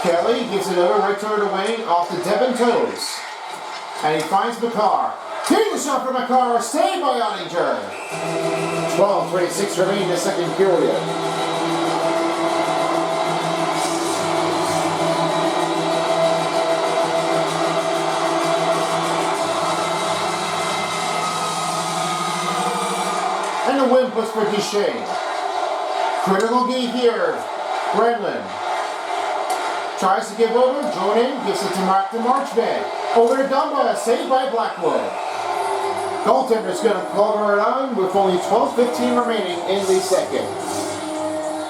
S2: Kelly gives it over right toward the wing off to Devin Toes. And he finds Makar. Here's the shot for Makar, saved by Ottinger. 12:26 remaining in the second period. And the win push for Duchesne. Critical game here. Brennan tries to give over. Jordan gives it to Marchman. Over to Dunbar, saved by Blackwood. Goaltender's going to cover it on with only 12:15 remaining in the second.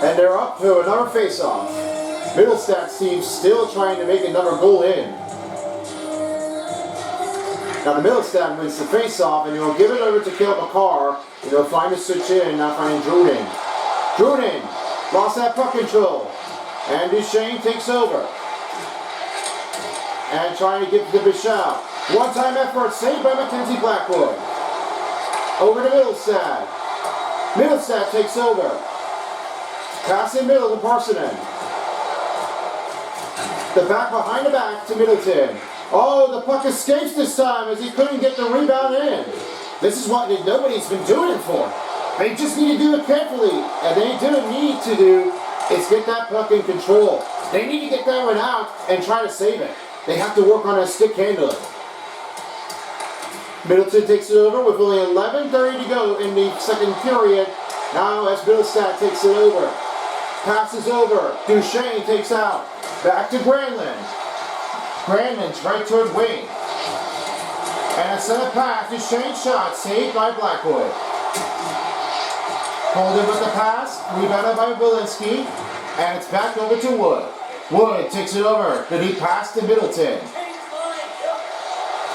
S2: And they're up to another face-off. Middlestad's team still trying to make another goal in. Now the Middlestad wins the face-off, and he'll give it over to Kale McCarr. And he'll find a switch in, now finding Jordan. Jordan lost that puck control. And Duchesne takes over. And trying to get to Bichelle. One-time effort saved by Mackenzie Blackwood. Over to Middlestad. Middlestad takes over. Pass in middle to Parsonen. The back behind the back to Middleton. Oh, the puck escapes this time as he couldn't get the rebound in. This is what nobody's been doing it for. They just need to do it carefully. And they didn't need to do is get that puck in control. They need to get that one out and try to save it. They have to work on a stick handling. Middleton takes it over with only 11:30 to go in the second period. Now as Middlestad takes it over. Passes over. Duchesne takes out. Back to Granlund. Granlund's right toward wing. And a center pass. Duchesne shot saved by Blackwood. Pulled in with the pass. Rebounded by Walensky. And it's back over to Wood. Wood takes it over. The deep pass to Middleton.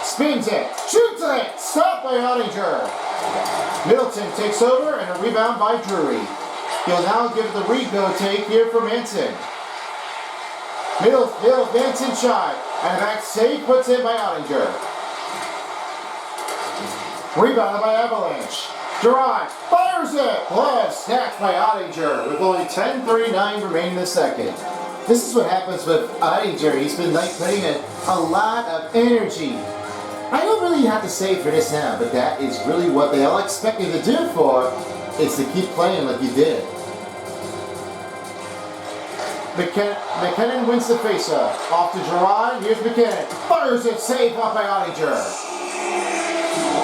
S2: Spins it. Shoots it. Stopped by Ottinger. Middleton takes over and a rebound by Drury. He'll now give the re-go take here for Manson. Middle Manson shot. And back save puts in by Ottinger. Rebounded by Avalanche. Gerard fires it. Glove snatched by Ottinger with only 10:39 remaining in the second. This is what happens with Ottinger. He's been putting a lot of energy. I don't really have to say for this now, but that is really what they all expect you to do is to keep playing like you did. McKinnon wins the faceoff. Off to Gerard. Here's McKinnon. Fires it. Saved off by Ottinger.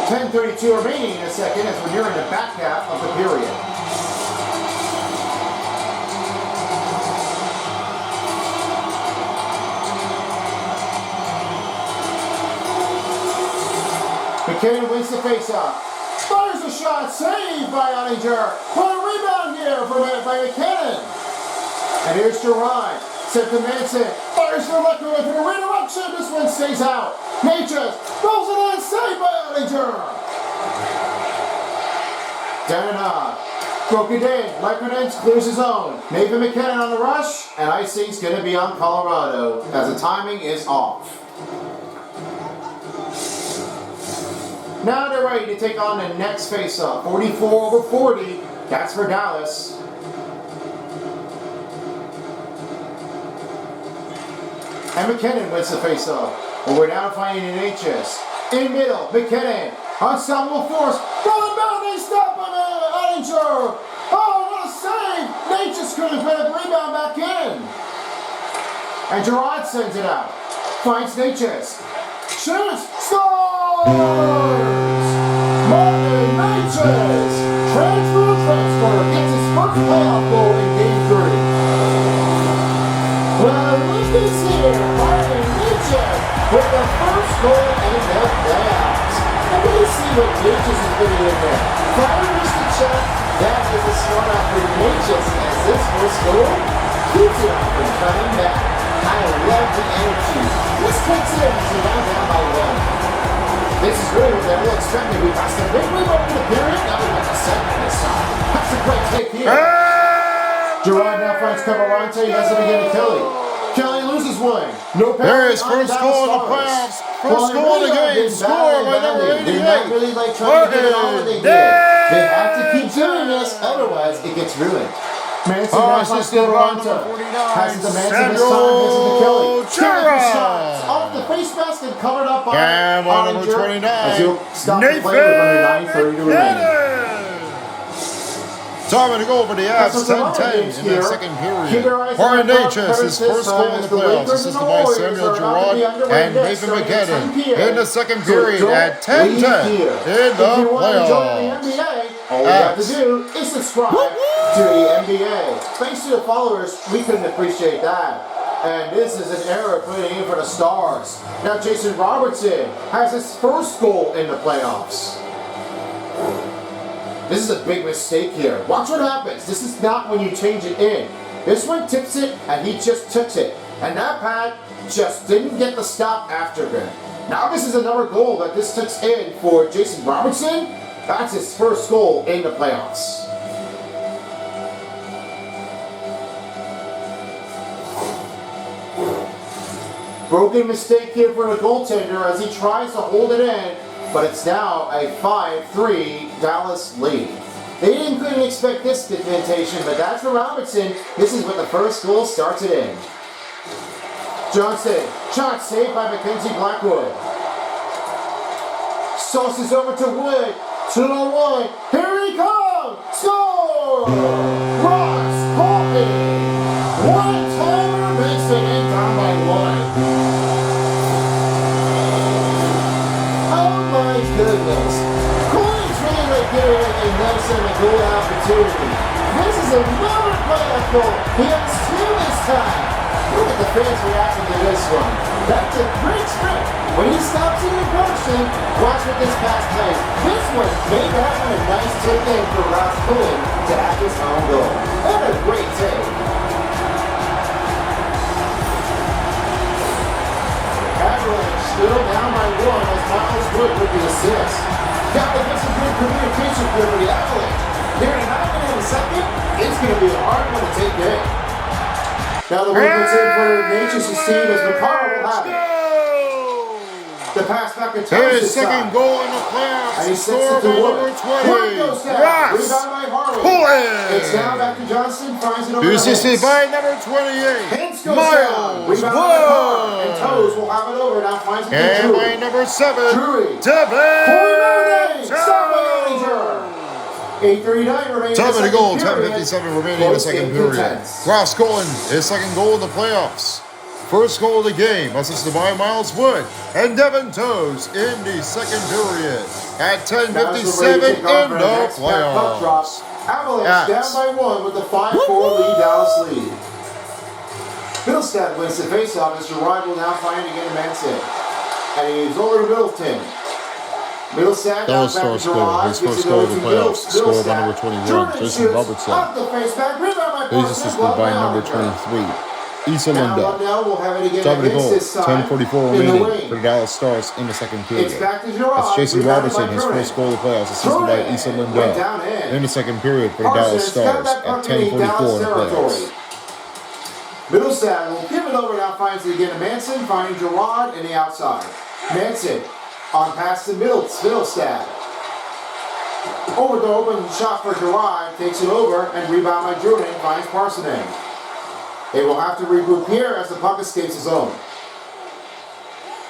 S2: 10:32 remaining in a second as we're nearing the back half of the period. McKinnon wins the faceoff. Fires a shot. Saved by Ottinger. For a rebound here by McKinnon. And here's Gerard. Set to Manson. Fires for Lecker with a redirection. This one stays out. Natchez rolls it in. Saved by Ottinger. Down and on. Broken in. Lecker clears his own. Nathan McKinnon on the rush. And icing's going to be on Colorado as the timing is off. Now they're ready to take on the next face-off. 44-40. That's for Dallas. And McKinnon wins the face-off. But we're now finding an HS. In middle, McKinnon. Ensemble force. Rolling down, they stop him. Ottinger. Oh, what a save. Nate just couldn't put a rebound back in. And Gerard sends it out. Finds Natchez. Shoots. Scores! Martin Natchez. Transfer. Gets his first playoff goal in Game 3. Well, look who's here. Martin Natchez with the first goal in the playoffs. And we see what Natchez is putting in there. Fires the check. That is a start out for Natchez as this first goal keeps it up and coming back. I love the energy. This takes it as we're now down by 1. This is really what they were expecting. We passed the big rebound in the period. Now we got the second this time. That's a great take here. Gerard now finds Cavarante. He has it again to Kelly. Kelly loses one. No penalty.
S3: There is first goal in the playoffs. First goal in the game. Score by number 88.
S2: They're not really like trying to get it all that they did. They have to keep doing this, otherwise it gets ruined. Manson now finds Cavarante. Passes to Manson this time. Misses to Kelly. Shots off the face mask and covered up by
S3: number 29.
S2: As he'll stop the play with under 9:30 to remain.
S3: Time to go over the Avs 10-10 in the second period. Martin Natchez, his first goal in the playoffs, assisted by Samuel Girard and Nathan McKinnon in the second period at 10-10 in the playoffs.
S2: All we have to do is subscribe to the NBA. Thanks to the followers, we couldn't appreciate that. And this is an error putting in for the Stars. Now Jason Robertson has his first goal in the playoffs. This is a big mistake here. Watch what happens. This is not when you change it in. This one tips it, and he just tips it. And that pad just didn't get the stop after him. Now this is another goal that this ticks in for Jason Robertson. That's his first goal in the playoffs. Broken mistake here for the goaltender as he tries to hold it in. But it's now a 5-3 Dallas lead. They couldn't expect this invitation, but that's for Robinson. This is what the first goal starts it in. Johnson, shot saved by Mackenzie Blackwood. Sauces over to Wood, 2-on-1. Here he comes! Score! Ross Colton! One-timer makes it in down by 1. Goodness. Cooley's really like giving a Nelson a goal opportunity. This is another playoff goal. He has 2 this time. Look at the fans reacting to this one. That's a great sprint. When he stops in the motion, watch what this pass plays. This one made that one a nice tip in for Ross Cooley to have his own goal. What a great take. Avalanche still down by 1 as Miles Wood with the assist. Got to get some good communication here for the Avalanche. Here in 9 minutes in a second, it's going to be a hard one to take in. Now the win puts in for Natchez to see as McCarr will have it. The pass back to Thomas.
S3: His second goal in the playoffs.
S2: And he sets it to Wood. Wood goes down.
S3: Ross
S2: Rebound by Harley.
S3: Cooley.
S2: It's now back to Johnson. Finds it over to
S3: Assisted
S2: Hintz.
S3: by number 28.
S2: Hintz goes down.
S3: Miles
S2: Rebound by Carr. And
S3: Wood.
S2: Toes will have it over. Now finds it to
S3: And
S2: Drury.
S3: by number 7,
S2: Drury.
S3: Devin.
S2: Corey Stop by Ottinger. 8:39 remaining.
S3: Time of the goal,
S2: period.
S3: 10:57 remaining in the second period. Cross scoring his second goal in the playoffs. First goal of the game, assisted by Miles Wood and Devin Toes in the second period at 10:57 in the playoffs.
S2: Avalanche down by 1 with the 5-4 lead, Dallas lead. Middlestat wins the faceoff as Gerard will now find again in Manson. And he's over to Middleton. Middlestat
S3: Dallas
S2: back to
S3: Stars score
S2: Gerard.
S3: his first goal of the playoffs, scored by number 21, Jason Robertson. He's assisted by number 23, Issa Linda. Top of the goal, 10:44 remaining for the Dallas Stars in the second period. That's Jason Robertson, his first goal of the playoffs, assisted by Issa Linda in the second period for the Dallas Stars at 10:44 in the playoffs.
S2: Middlestat will give it over, now finds it again to Manson, finding Gerard in the outside. Manson on pass to Middlestat. Over the open shot for Gerard, takes it over, and rebound by Jordan, finds Parsonen. They will have to regroup here as the puck escapes his own.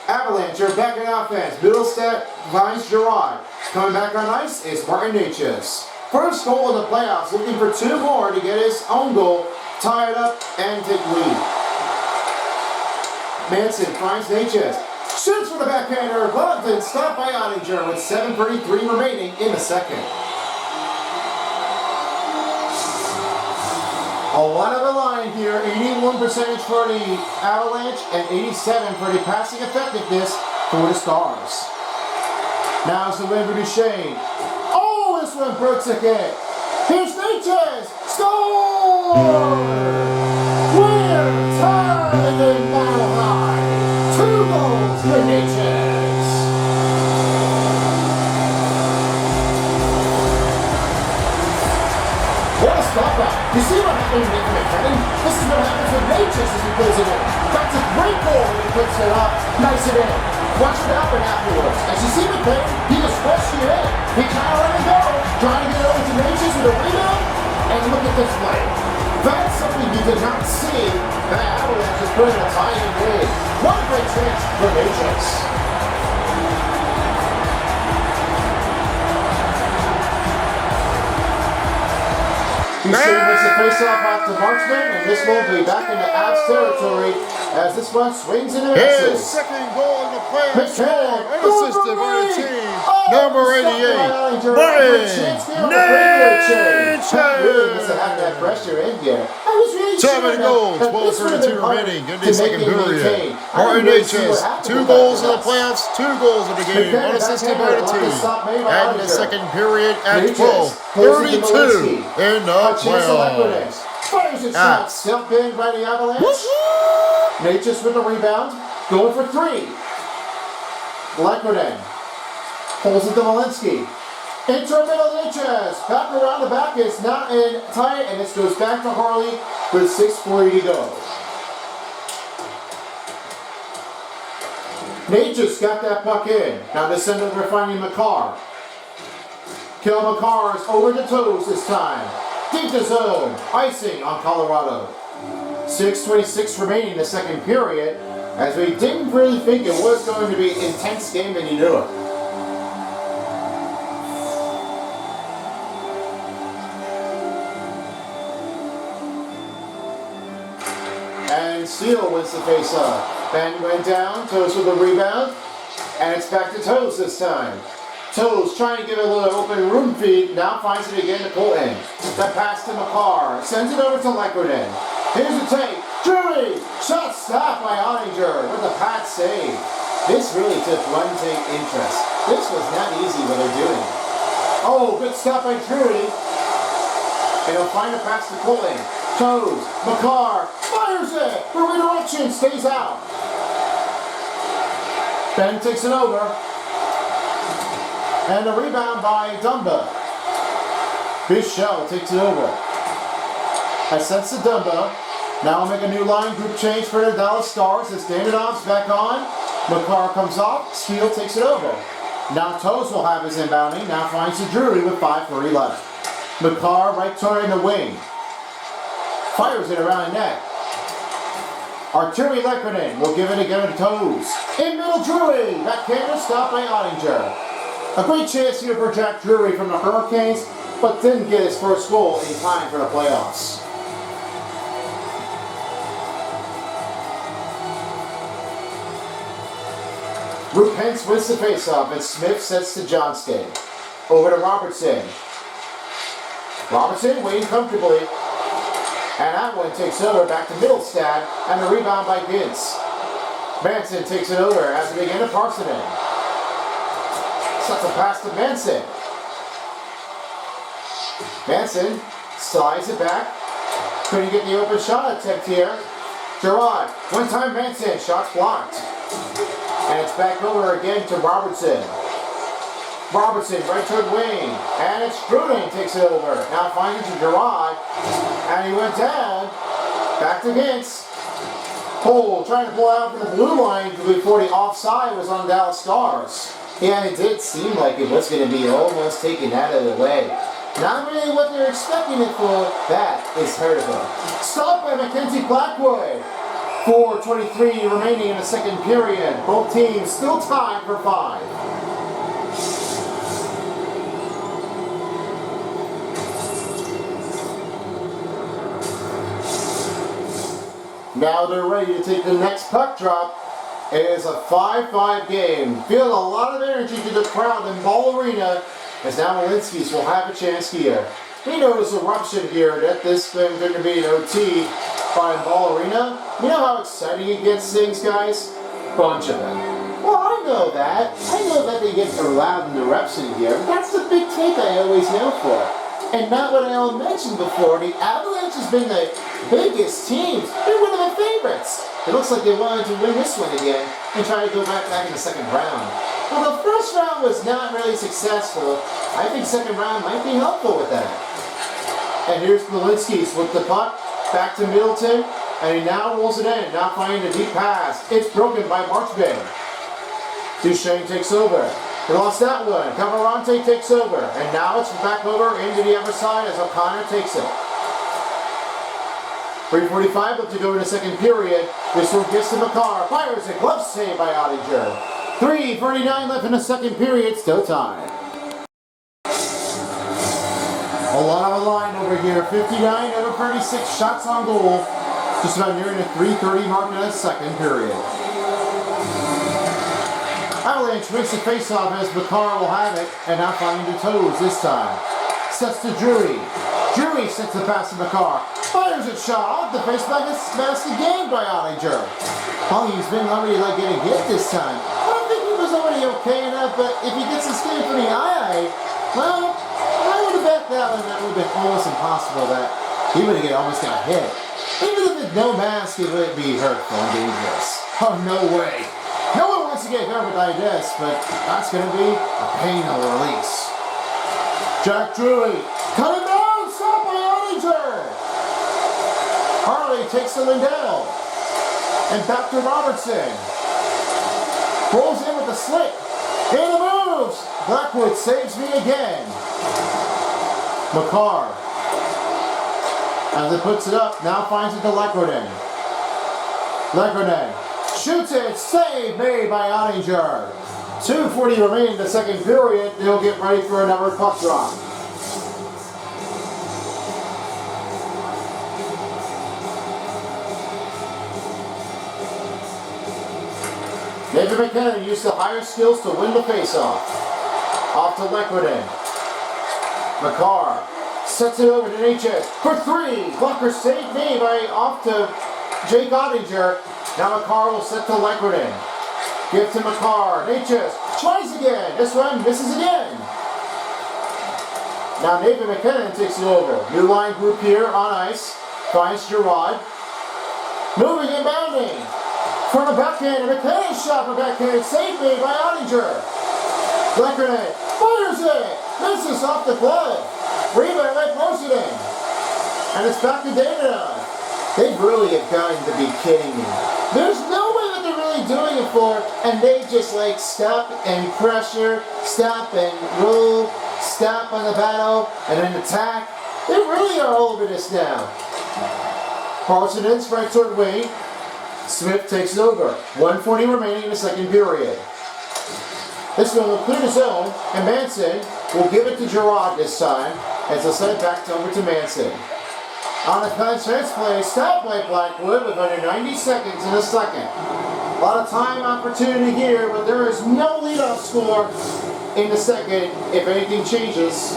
S2: Avalanche are back in offense. Middlestat finds Gerard. Coming back on ice is Martin Necas. First goal in the playoffs, looking for 2 more to get his own goal, tie it up, and take lead. Manson finds Necas. Shoots for the backhander, but then stopped by Ottinger with 7:33 remaining in the second. A lot of a line here, 81% for the Avalanche and 87% for the passing effectiveness for the Stars. Now it's the win for Duchesne. Oh, this one breaks again. Here's Necas. Score! We're tied in Mile High. 2 goals for Necas. What a stop out. You see what happens with McKinnon? This is what happens with Necas as he puts it in. That's a great goal when he puts it up. Nice it in. Watch what happened afterwards. As you see McKinnon, he just rushed you in. He kind of let it go. Trying to get it over to Necas with a rebound. And look at this play. That's something you did not see. That Avalanche is putting a tie in lead. What a great chance for Necas. Duchesne makes the face-off out to Marchman, and this will be back into Avs territory as this one swings into
S3: His
S2: misses.
S3: second goal in the playoffs,
S2: McKinnon,
S3: and assisted by the team,
S2: Oh,
S3: number
S2: stopped by
S3: 88,
S2: Ottinger.
S3: Martin
S2: Good chance there on the breakaway change.
S3: Necas.
S2: Really must have had that pressure in here. I was really
S3: Time of the goal,
S2: that this would have
S3: 12:32
S2: been hard
S3: remaining in
S2: to
S3: the second
S2: make it
S3: period.
S2: maintain. I
S3: Martin
S2: didn't really see what
S3: Necas,
S2: happened
S3: 2
S2: with
S3: goals in
S2: that
S3: the playoffs, 2 goals in the game,
S2: McKinnon
S3: unassisted by the
S2: backhander,
S3: team.
S2: stop made by
S3: And the
S2: Ottinger.
S3: second period at
S2: Necas
S3: 12:32 in the
S2: A chance to
S3: playoffs.
S2: Fires it shot, still pinned by the Avalanche. Necas with the rebound, going for 3. Lekkonen pulls it to Walensky. Into the middle, Necas. Back around the back, it's not in tight, and this goes back to Harley with 6:40 to go. Necas got that puck in. Now they send over finding McCarr. Kill McCarr is over the toes this time. Deep to zone. Icing on Colorado. 6:26 remaining in the second period, as we didn't really think it was going to be an intense game, and you knew it. And Steele wins the face-off. Ben went down, Toes with the rebound, and it's back to Toes this time. Toes trying to give it a little open room feed, now finds it again to Colton. The pass to McCarr, sends it over to Lekkonen. Here's the take, Drury! Shot stopped by Ottinger with a pat save. This really took one take interest. This was not easy what they're doing. Oh, good stop by Drury. And he'll find a pass to Colton. Toes, McCarr, fires it! The redirection stays out. Ben takes it over. And a rebound by Dumba. Bichelle takes it over. I sense the Dumba. Now we'll make a new line group change for the Dallas Stars. As Davidoff's back on. McCarr comes off. Steele takes it over. Now Toes will have his inbounding. Now finds the Drury with 5:30 left. McCarr right toward in the wing. Fires it around the net. Arturi Lekkonen will give it again to Toes. In middle Drury. That camera stopped by Ottinger. A great chance here for Jack Drury from the Hurricanes. but didn't get his first goal in time for the playoffs. Rupence wins the faceoff, and Smith sets to Johnston. Over to Robertson. Robertson waiting comfortably. And that one takes over back to Middlestad, and the rebound by Gintz. Manson takes it over as they begin to Parsonen. Sets a pass to Manson. Manson slides it back. Couldn't get the open shot attempt here. Gerard, one-time Manson, shots blocked. And it's back over again to Robertson. Robertson, right toward wing. And it's Struding takes it over. Now finds it to Gerard. And he went down. Back to Gintz. Cole trying to pull out from the blue line before the offside was on Dallas Stars. Yeah, it did seem like it was going to be almost taken out of the way. Not really what they're expecting it for. That is hurtful. Stop by Mackenzie Blackwood. 4:23 remaining in the second period. Both teams still tied for 5. Now they're ready to take the next puck drop. It is a 5-5 game. Feel a lot of energy to the crowd in Ball Arena as now Malinskis will have a chance here. We notice eruption here that this is going to be an OT by Ball Arena. You know how exciting it gets things, guys? Bunch of them. Well, I know that. I know that they get loud in eruption here. That's the big take I always know for. And not what I all mentioned before, the Avalanche has been the biggest team. They're one of the favorites. It looks like they wanted to win this one again and try to go back in the second round. Well, the first round was not really successful. I think second round might be helpful with that. And here's Malinskis with the puck. Back to Middleton. And he now rolls it in. Now finding a deep pass. It's broken by Marchbank. Duchesne takes over. He lost that one. Camarante takes over. And now it's back over into the other side as O'Connor takes it. 3:45 left to go in the second period. This one gets to McCarr. Fires it. Glove save by Ottinger. 3:39 left in the second period. Still time. A lot of a line over here. 59 over 36 shots on goal. Just about nearing the 3:30 mark in the second period. Avalanche wins the faceoff as McCarr will have it, and now finding the toes this time. Sets to Drury. Drury sets the pass to McCarr. Fires a shot off the face mask again by Ottinger. Oh, he's been already getting hit this time. I don't think he was already okay enough, but if he gets a skate from the eye, well, I would have bet that one. That would have been almost impossible that he would have almost got hit. Even if it's no mask, it would be hurtful and dangerous. Oh, no way. No one wants to get hurt with this, but that's going to be a painful release. Jack Drury, cut him down, stop by Ottinger. Harley takes to Lindell. And back to Robertson. Rolls in with the slick. And the moves. Blackwood saves me again. McCarr. As it puts it up, now finds it to Lekonen. Lekonen shoots it, save made by Ottinger. 2:40 remaining in the second period. They'll get ready for another puck drop. Nathan McKinnon used the higher skills to win the faceoff. Off to Lekonen. McCarr sets it over to Natchez for 3. Blocker saved me by off to Jake Ottinger. Now McCarr will set to Lekonen. Give to McCarr. Natchez tries again. This one misses again. Now Nathan McKinnon takes it over. New line group here on ice. Finds Gerard. Moving and bounding. From the backhand, and McKinnon shot for backhand. Saved me by Ottinger. Lekonen fires it. Misses off the glove. Rebound by Parsonen. And it's back to Davidon. They really have got to be kidding me. There's no way that they're really doing it for, and they just stop and pressure, stop and roll, stop on the battle, and then attack. They really are all over this now. Parsonen's right toward wing. Smith takes it over. 1:40 remaining in the second period. This one will clear the zone, and Manson will give it to Gerard this time. as they'll send it back over to Manson. On the defense play, stop by Blackwood with under 90 seconds in the second. A lot of time opportunity here, but there is no leadoff score in the second if anything changes.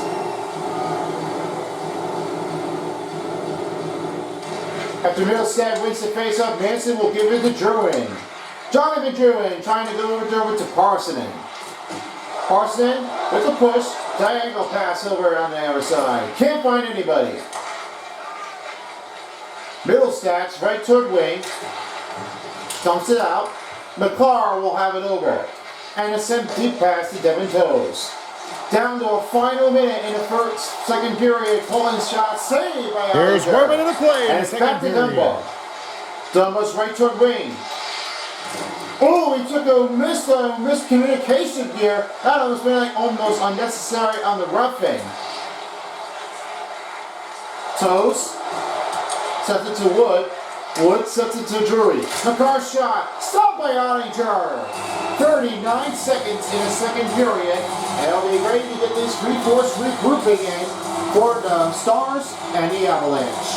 S2: After Middlestad wins the face-off, Manson will give it to Druin. Jonathan Druin trying to go over to Parsonen. Parsonen with a push, diagonal pass over on the other side. Can't find anybody. Middlestad's right toward wing. Dumps it out. McCarr will have it over. And a sent deep pass to Devin Toes. Down to a final minute in the second period. Pulling shot saved by
S3: There's 1 minute of play in the second period.
S2: Dumba. Dumba's right toward wing. Oh, he took a miscommunication here. That almost been like almost unnecessary on the roughing. Toes sets it to Wood. Wood sets it to Drury. McCarr shot. Stopped by Ottinger. 39 seconds in the second period. And they'll be ready to get this three-fourths regrouping in for the Stars and the Avalanche.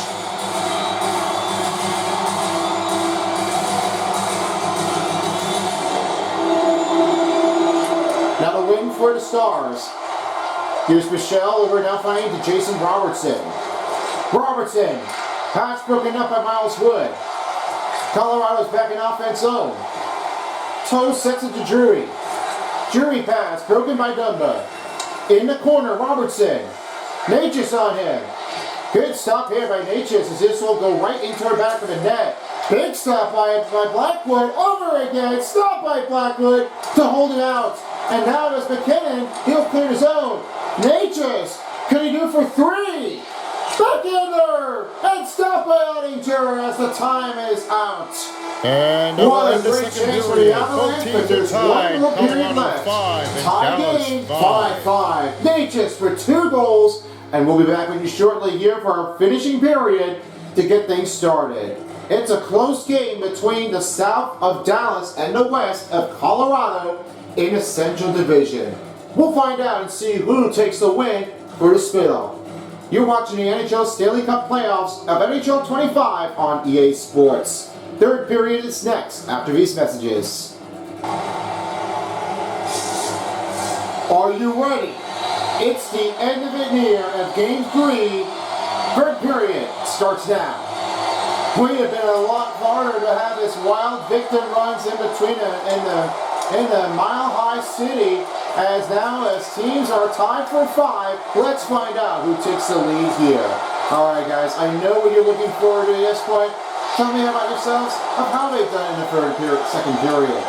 S2: Now the win for the Stars. Here's Michelle over now finding to Jason Robertson. Robertson. Pass broken up by Miles Wood. Colorado's back in offense zone. Toe sets it to Drury. Drury pass broken by Dumba. In the corner, Robertson. Natchez on him. Good stop here by Natchez as this will go right into her back of the net. Big stop by Blackwood. Over again. Stop by Blackwood to hold it out. And now as McKinnon, he'll clear his own. Natchez. Can he do for three? Back in there! And stop by Ottinger as the time is out.
S3: And
S2: What a
S3: the
S2: great
S3: second
S2: chance for the
S3: period. Both
S2: Avalanche,
S3: teams
S2: but
S3: are
S2: there's one
S3: tied.
S2: little period
S3: Colorado
S2: left.
S3: 5 and
S2: Tie
S3: Dallas
S2: game,
S3: 5.
S2: 5-5. Natchez for 2 goals. And we'll be back with you shortly here for our finishing period to get things started. It's a close game between the south of Dallas and the west of Colorado in the Central Division. We'll find out and see who takes the win for the spit-off. You're watching the NHL Stanley Cup Playoffs of NHL 25 on EA Sports. Third period is next after these messages. Are you ready? It's the end of it near of Game 3. Third period starts now. We have been a lot harder to have this wild victim runs in between in the Mile High City, as now as teams are tied for 5. Let's find out who takes the lead here. Alright guys, I know what you're looking forward to at this point. Tell me about yourselves of how they've done in the second period.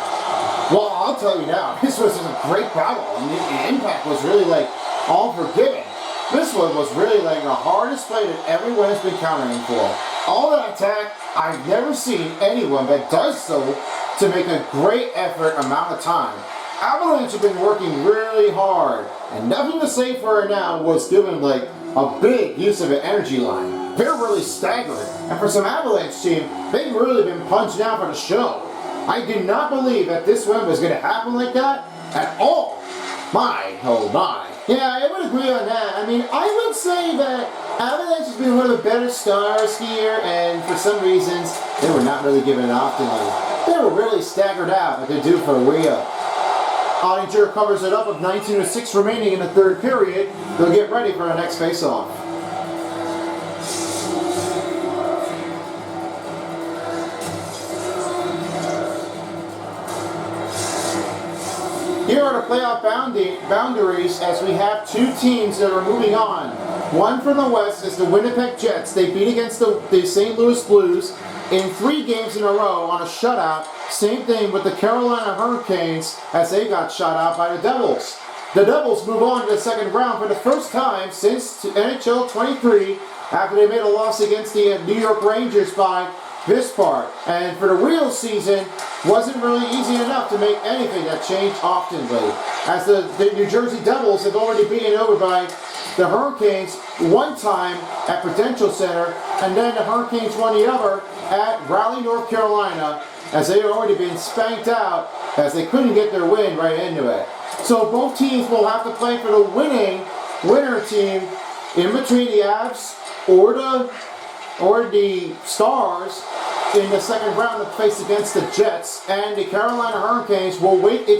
S2: Well, I'll tell you now, this was a great battle, and the impact was really like all forgiving. This one was really like the hardest play that everyone has been countering for. All that attack, I've never seen anyone that does so to make a great effort amount of time. Avalanche have been working really hard, and nothing to say for her now was given like a big use of an energy line. They're really staggering, and for some Avalanche team, they've really been punching out for the show. I did not believe that this one was going to happen like that at all. My, oh my. Yeah, I would agree on that. I mean, I would say that Avalanche has been one of the better stars here, and for some reasons, they were not really given often. They were really staggered out like they do for Rhea. Ottinger covers it up with 19:06 remaining in the third period. They'll get ready for the next face-off. Here are the playoff boundaries as we have 2 teams that are moving on. One from the west is the Winnipeg Jets. They beat against the St. Louis Blues in 3 games in a row on a shutout. Same thing with the Carolina Hurricanes as they got shut out by the Devils. The Devils move on to the second round for the first time since NHL 23 after they made a loss against the New York Rangers by this part. And for the real season, wasn't really easy enough to make anything that changed oftenly. As the New Jersey Devils have already beaten over by the Hurricanes one time at Prudential Center, and then the Hurricanes won the other at Raleigh, North Carolina, as they had already been spanked out as they couldn't get their win right into it. So both teams will have to play for the winner team in between the Avs or the Stars in the second round to face against the Jets, and the Carolina Hurricanes will wait the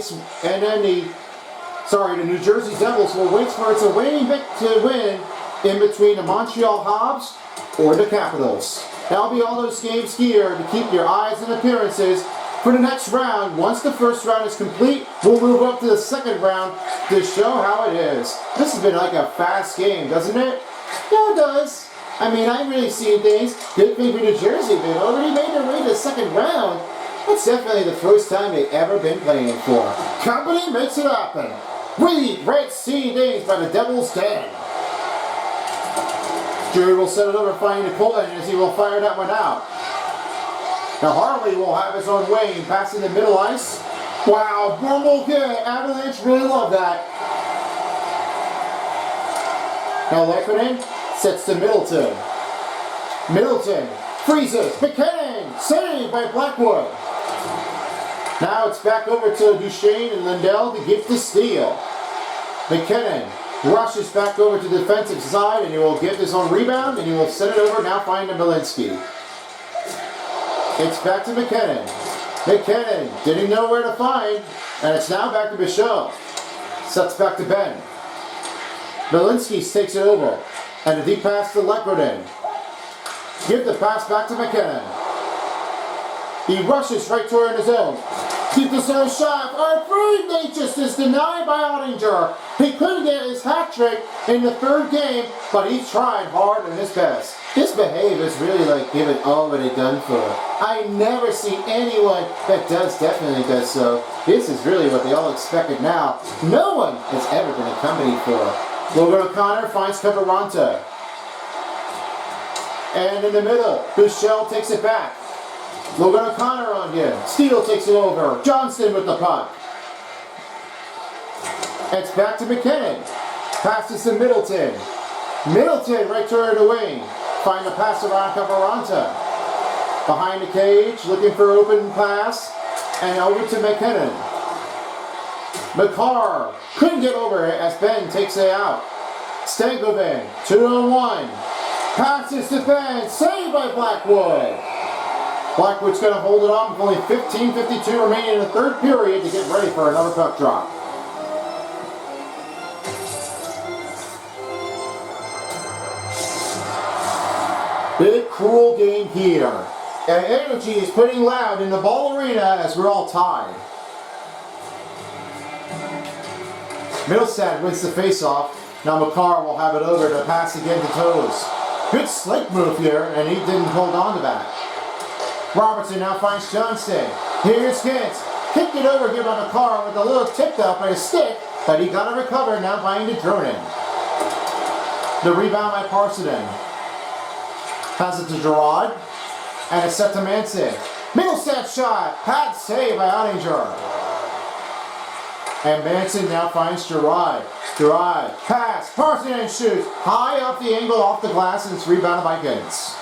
S2: New Jersey Devils will wait for its away to win in between the Montreal Habs or the Capitals. That'll be all those games here to keep your eyes and appearances for the next round. Once the first round is complete, we'll move up to the second round to show how it is. This has been like a fast game, doesn't it? Yeah, it does. I mean, I've really seen things. Good thing for New Jersey, they've already made their way to the second round. That's definitely the first time they've ever been playing for. Company makes it happen. We Red Sea Days by the Devil's Den. Drury will set it over, finding Colton as he will fire that one out. Now Harley will have his own way, passing the middle ice. Wow, normal hit. Avalanche really love that. Now Lehkonen sets to Middleton. Middleton freezes. McKinnon saved by Blackwood. Now it's back over to Duchesne and Lindell to get the steal. McKinnon rushes back over to the defensive side, and he will get his own rebound, and he will send it over, now finding Malinsky. It's back to McKinnon. McKinnon didn't know where to find, and it's now back to Bichot. Sets back to Ben. Malinsky takes it over, and a deep pass to Lehkonen. Give the pass back to McKinnon. He rushes right toward his own. Keep the zone shot. Our free Natchez is denied by Ottinger. He couldn't get his hat trick in the third game, but he tried hard and his best. This behavior is really like giving all what they've done for. I never seen anyone that definitely does so. This is really what they all expected now. No one has ever been accompanied for. Logan O'Connor finds Caparanta. And in the middle, Buchel takes it back. Logan O'Connor on him. Steele takes it over. Johnston with the puck. It's back to McKinnon. Passes to Middleton. Middleton right toward the wing. Find a pass around Caparanta. Behind the cage, looking for open pass. And over to McKinnon. McCarr couldn't get over it as Ben takes it out. Stankoven, 2-on-1. Passes to Ben. Saved by Blackwood. Blackwood's going to hold it on with only 15:52 remaining in the third period to get ready for another puck drop. Big cruel game here. And energy is putting loud in the Ball Arena as we're all tied. Middlestad wins the faceoff. Now McCarr will have it over to pass again to Toes. Good slate move here, and he didn't hold on to that. Robertson now finds Johnston. Here's Gintz. Kicked it over here by McCarr with a little tipped up by his stick, but he got it recovered now by Dronin. The rebound by Parsonen. Pass it to Gerard. And it's set to Manson. Middlestad shot. Pad save by Ottinger. And Manson now finds Gerard. Gerard. Pass. Parsonen shoots. High off the angle, off the glass, and it's rebounded by Gintz.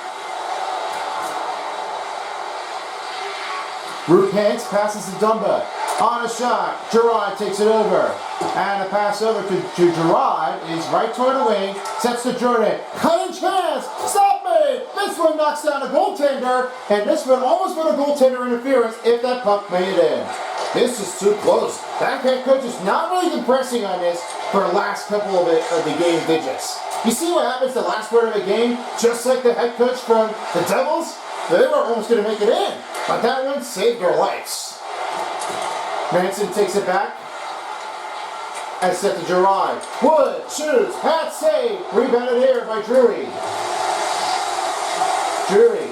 S2: Root Pence passes to Dumba. On a shot, Gerard takes it over. And a pass over to Gerard is right toward the wing. Sets to Jordan. Cutting chance! Stop me! This one knocks down a goaltender. And this one almost with a goaltender interference if that puck made it in. This is too close. That head coach is not really been pressing on this for the last couple of the game digits. You see what happens the last part of the game? Just like the head coach from the Devils? They were almost going to make it in. But that one saved their lives. Manson takes it back. And set to Gerard. Wood shoots. Pat save. Rebounded here by Drury. Drury.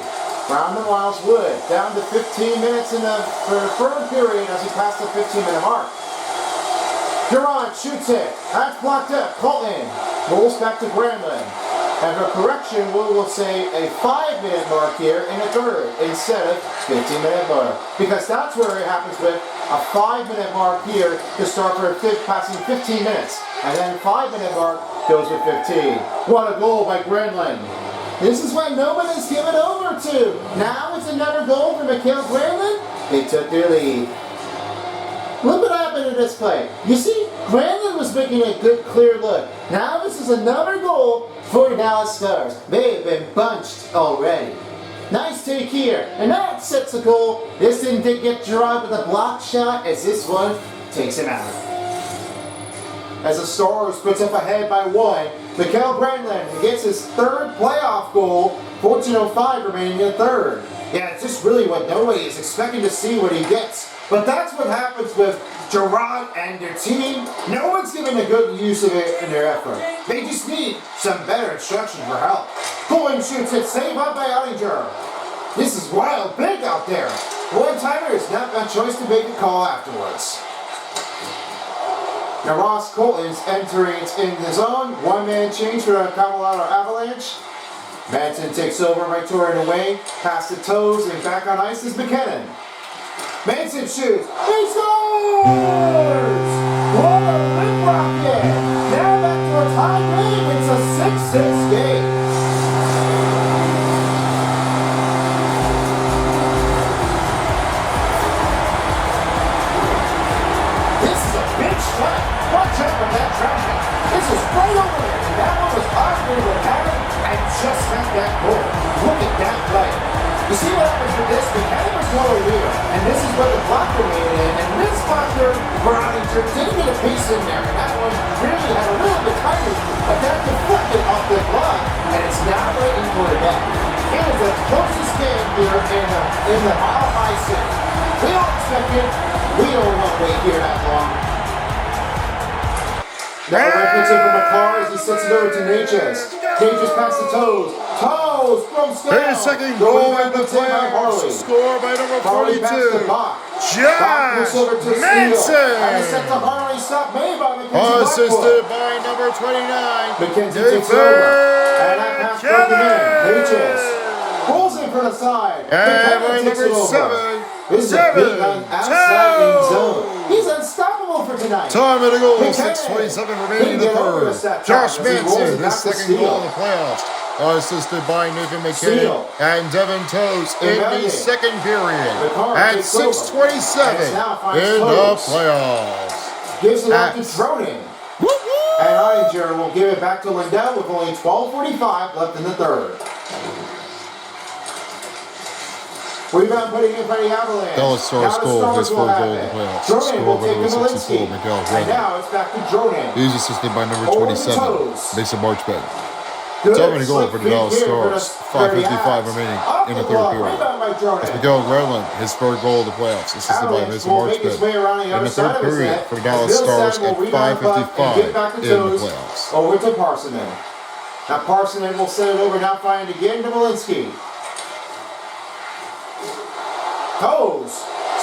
S2: Round the Miles Wood. Down to 15 minutes for the third period as he passed the 15-minute mark. Gerard shoots it. That's blocked up. Colton rolls back to Granlund. And for correction, we will say a 5-minute mark here in the third instead of 15-minute mark. Because that's where it happens with a 5-minute mark here to start for passing 15 minutes. And then 5-minute mark goes with 15. What a goal by Granlund. This is what nobody's given over to. Now it's another goal for Mikhail Granlund. They took their lead. Look what happened in this play. You see, Brandon was making a good, clear look. Now this is another goal for the Dallas Stars. They have been bunched already. Nice take here, and that sets a goal. This didn't get Gerard with a block shot, as this one takes him out. As the Stars puts up ahead by 1, Mikael Granlund gets his 3rd playoff goal, 14:05 remaining in the 3rd. Yeah, it's just really what nobody is expecting to see what he gets. But that's what happens with Gerard and their team. No one's giving a good use of it in their effort. They just need some better instruction for help. Pulling shoots it, save up by Ottinger. This is wild big out there. One-timer is not a choice to make a call afterwards. Now Ross Colton's entering in the zone. One-man change for the Colorado Avalanche. Manson takes over right toward the wing. Past the toes and back on ice is McKinnon. Manson shoots. He scores! What a rip rocket! Now back to a tie game. It's a 6-6 game. This is a big strike. Watch out for that traffic. This is right over there. And that one was possibly with Harry and just got that goal. Look at that play. You see what happens with this? McKinnon was lower here, and this is where the blocker made it in, and this blocker, Browninger, didn't get a piece in there, and that one really had a little bit tighter, but that deflected off the block, and it's now waiting for it back. It is the closest game here in the Mile High City. We don't expect it. We don't want to wait here that long. Now reference it from McCarr as he sets it over to Natchez. Natchez past the toes. Toes from Stanley.
S3: His second goal in the playoffs. Score by number 42. Josh Manson.
S2: And it's set to Harley. Stop made by McKenzie.
S3: Assisted by number 29.
S2: McKenzie takes over. And that pass broken in. Natchez pulls it from the side.
S3: And by number 7.
S2: This is a big one outside in zone. He's unstoppable for tonight.
S3: Time of the goal, 6:27 remaining in the 3rd. Josh Manson, his second goal in the playoffs. Assisted by Nathan McKinnon and Devin Toes in the second period. At 6:27 in the playoffs.
S2: Gives it up to Cronin. And Ottinger will give it back to Lindell with only 12:45 left in the 3rd. Rebound putting in for the Avalanche.
S3: Dallas Stars scored his 4th goal in the playoffs.
S2: Dronin will take
S3: Score
S2: to
S3: by 64, Miguel
S2: And
S3: Granlund.
S2: now it's back to Dronin.
S3: He's assisted by number 27, Mason Marchbank.
S2: Good
S3: Time of the goal for the
S2: slick
S3: Dallas
S2: feed here
S3: Stars.
S2: for the
S3: 5:55
S2: Avs.
S3: remaining
S2: Off
S3: in the
S2: the
S3: 3rd
S2: block.
S3: period.
S2: Rebound by Dronin.
S3: It's Miguel Granlund, his 3rd goal of the playoffs, assisted by
S2: Avalanche
S3: Mason
S2: will make his way around the
S3: Marchbank. In
S2: other
S3: the
S2: side
S3: 3rd
S2: of his
S3: period
S2: net.
S3: for the
S2: As
S3: Dallas
S2: Bill
S3: Stars
S2: Sack will
S3: at
S2: rebound puck and get
S3: 5:55
S2: back to
S3: in the
S2: Toes
S3: playoffs.
S2: over to Parsonen. Now Parsonen will set it over, now find again to Walensky. Toes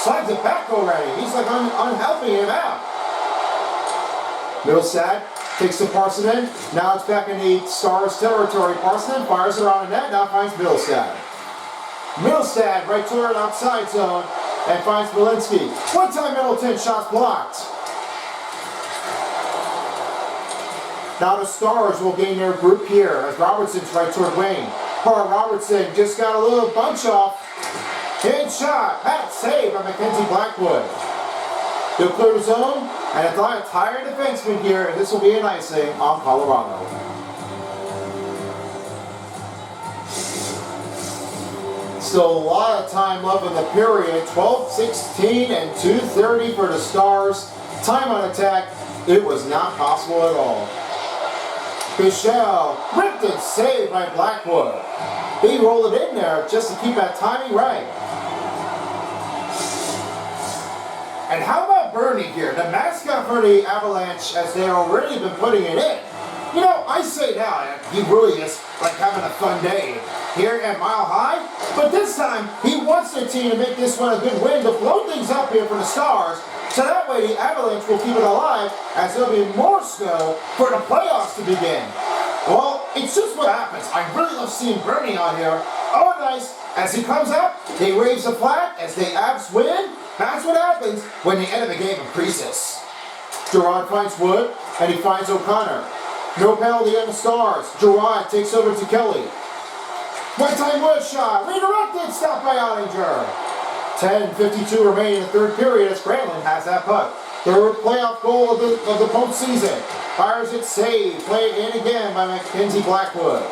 S2: slides it back already. He's like unhelping him out. Middlestad takes to Parsonen. Now it's back in the Stars territory. Parsonen fires around the net. Now finds Middlestad. Middlestad right toward outside zone and finds Walensky. One-time Middleton shots blocked. Now the Stars will gain their group here as Robertson's right toward Wayne. Carl Robertson just got a little bunch off. Hit shot. That's saved by Mackenzie Blackwood. They'll clear the zone, and it's on a tired defenseman here, and this will be an icing on Colorado. Still a lot of time left in the period. 12-16 and 2:30 for the Stars. Time on attack, it was not possible at all. Bichelle ripped and saved by Blackwood. He rolled it in there just to keep that timing right. And how about Bernie here, the mascot for the Avalanche, as they've already been putting it in? You know, I say now, he really is like having a fun day here at Mile High, but this time he wants their team to make this one a good win to blow things up here for the Stars, so that way the Avalanche will keep it alive as there'll be more snow for the playoffs to begin. Well, it's just what happens. I really love seeing Bernie on here. Oh, nice. As he comes up, he waves a flag as the Avs win. That's what happens when the end of the game increases. Gerard finds Wood, and he finds O'Connor. No penalty on the Stars. Gerard takes over to Kelly. One-time Wood shot. Redirected. Stopped by Ottinger. 10:52 remaining in the 3rd period as Granlund has that puck. Third playoff goal of the postseason. Fires it saved. Played in again by Mackenzie Blackwood.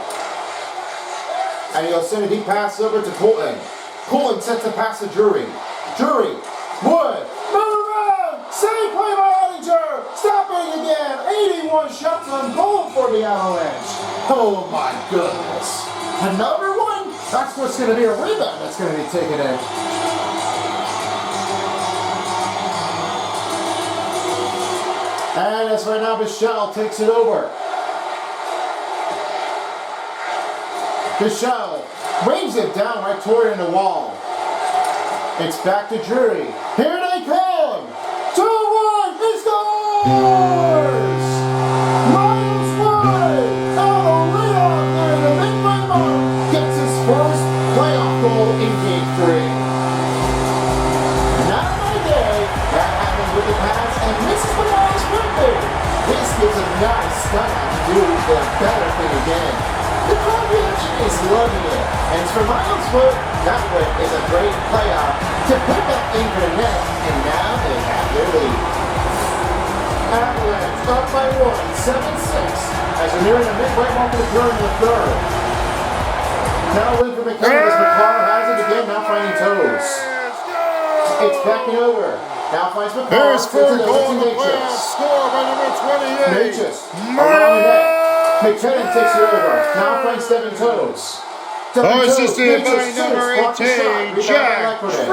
S2: And he'll send a deep pass over to Colton. Colton sets a pass to Drury. Drury. Wood. Move around. Save play by Ottinger. Stopping again. 81 shots on goal for the Avalanche. Oh my goodness. Another one? That's what's going to be a rebound that's going to be taken in. And as right now, Michelle takes it over. Michelle brings it down right toward in the wall. It's back to Drury. Here they come! 2-1! He scores! Miles Wood! Out of leadoff there in the midway mark gets his first playoff goal in Game 3. Not my day. That happens with the pass, and this is the Miles Wood there. This gives a nice stunt to do the better thing again. The crowd reaction is loving it. And for Miles Wood, that one is a great playoff to put that thing for the net, and now they have their lead. Avalanche up by 1, 7-6, as we're nearing the midway mark of the third in the third. Now wait for McKenna as McCall has it again, now finding toes. It's backing over. Now finds McCall.
S3: There's fourth goal in the playoffs. Score by number 28.
S2: Natchez around the net. McKinnon takes it over. Now finds Devin Toes.
S3: Assisted by number 18, Jack Drury.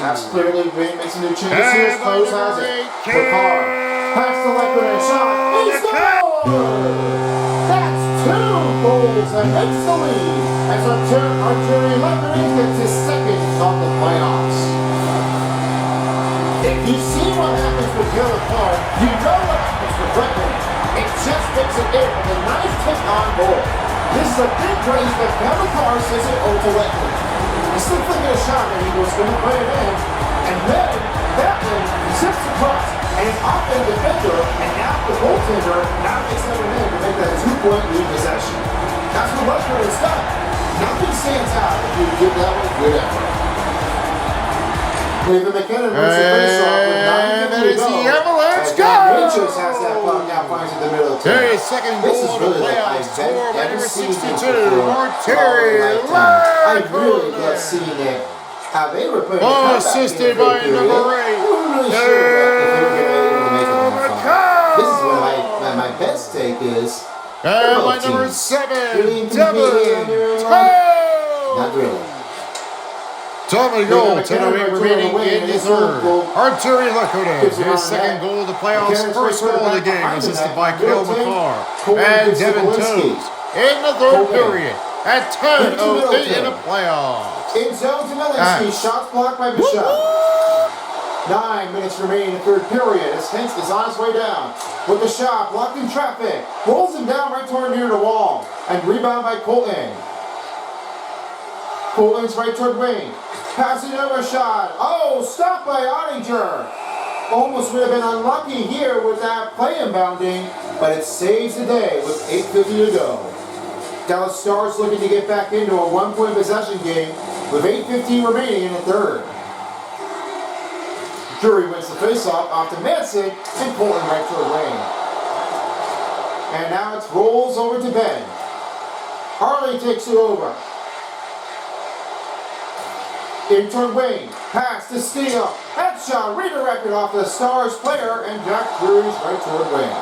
S2: That's clearly makes a new change here. Toes has it. McCall. Pass to Leckler and shot. He scores! That's 2 goals and makes the lead. As Arturi Leckler gets his second of the playoffs. If you see what happens with Taylor Clark, you know what happens with Leckler. It just makes it in with a nice kick on goal. This is a big raise, but Taylor Clark says it over to Leckler. He's still thinking a shot, and he was going to play it in. And then that one zips across, and it's off the defender, and now the goaltender now makes that one in to make that a 2-point lead possession. That's what Leckler has done. Nothing stands out if you give that one good effort. David McKinnon wins the face-off with 9 minutes to go.
S3: The Avalanche go!
S2: Natchez has that puck now, finds it in the middle of the
S3: Terry's second goal of the playoffs. Score by number 62, Terry
S2: I really love seeing it. How they were putting
S3: assisted by number 8.
S2: Really sure if they were able to make it on fire. This is what my best take is.
S3: And by number 7, Devin Toes.
S2: Not really.
S3: Time of the goal, 10:08 remaining in the third. Arturi Lekonen, his second goal of the playoffs, first goal of the game, assisted by Cale McCarr and Devin Toes in the third period at 10:08 in the playoffs.
S2: In zone to Melinsky, shots blocked by Bishop. 9 minutes remaining in the third period as Hintz is on his way down with the shot, blocked in traffic, rolls him down right toward near the wall, and rebound by Colton. Colton's right toward wing. Passing over shot. Oh, stopped by Ottinger. Almost would have been unlucky here with that play inbounding, but it saves the day with 8:50 to go. Dallas Stars looking to get back into a 1-point possession game with 8:15 remaining in the third. Drury wins the faceoff off to Manson and Colton right toward wing. And now it rolls over to Ben. Harley takes it over. In toward wing, pass to Steele, headshot redirected off the Stars player, and Jack Drury's right toward wing.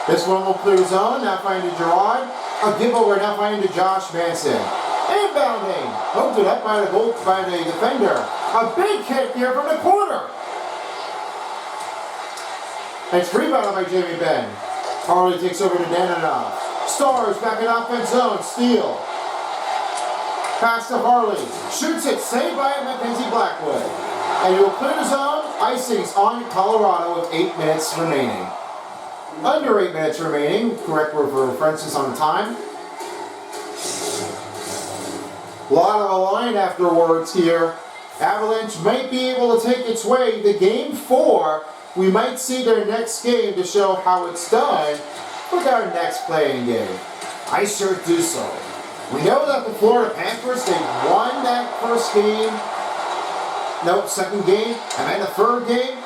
S2: This one will clear zone, now finding Gerard. A giveaway now finding to Josh Manson. Inbounding, hooked it up by the defender. A big hit here from the corner. It's rebounded by Jamie Benn. Harley takes over to Dananoff. Stars back in offense zone, Steele. Pass to Harley. Shoots it. Saved by Mackenzie Blackwood. And he will clear the zone. Icing's on Colorado with 8 minutes remaining. Under 8 minutes remaining. Correct word for references on the time. A lot of a line afterwards here. Avalanche might be able to take its way to Game 4. We might see their next game to show how it's done with our next playing game. I sure do so. We know that the Florida Panthers, they won that first game Nope, second game, and then the third game.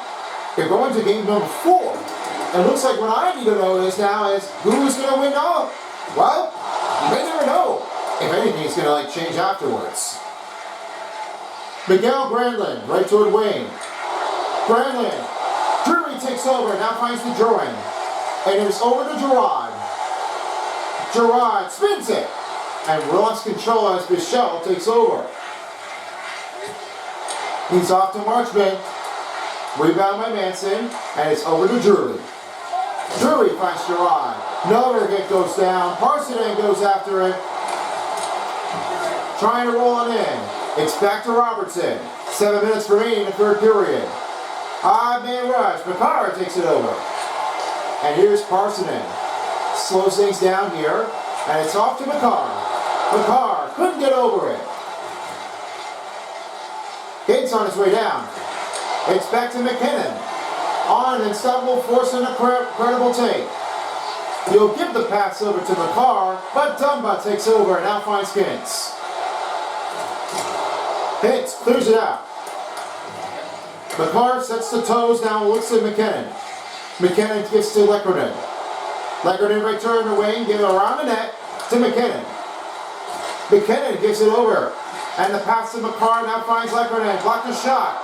S2: They're going to game number 4. And it looks like what I need to know is now is who's going to win all. Well, you may never know if anything's going to like change afterwards. Miguel Granlund, right toward Wayne. Granlund, Drury takes over, now finds the drawing. And it is over to Gerard. Gerard spins it. And lost control as Bichelle takes over. He's off to Marchman. Rebound by Manson. And it's over to Drury. Drury finds Gerard. Another hit goes down. Parsonen goes after it. Trying to roll it in. It's back to Robertson. 7 minutes remaining in the third period. 5-man rush. Makar takes it over. And here's Parsonen. Slows things down here. And it's off to Makar. Makar couldn't get over it. Gates on his way down. It's back to McKinnon. On and Stumble forcing a credible take. He'll give the pass over to Makar, but Dumba takes over and now finds Hintz. Hintz clears it out. Makar sets the toes, now looks at McKinnon. McKinnon gives to Lekkerman. Lekkerman return to Wayne, give it around the net to McKinnon. McKinnon gives it over. And the pass to Makar now finds Lekkerman. Blocked the shot.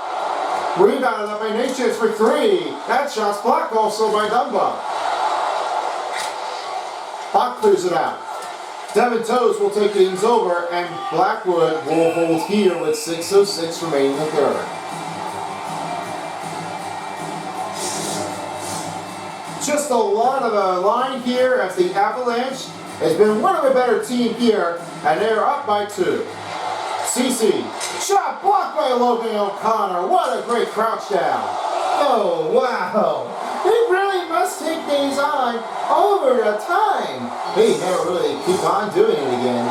S2: Rebounded up by Natchez for 3. That shot's blocked also by Dumba. Bach clears it out. Devin Toes will take things over, and Blackwood will hold here with 6:06 remaining in the third. Just a lot of a line here as the Avalanche has been one of the better team here, and they're up by 2. Cece, shot blocked by Logan O'Connor. What a great crouch down. Oh, wow. He really must take things on over the time. He never really keep on doing it again.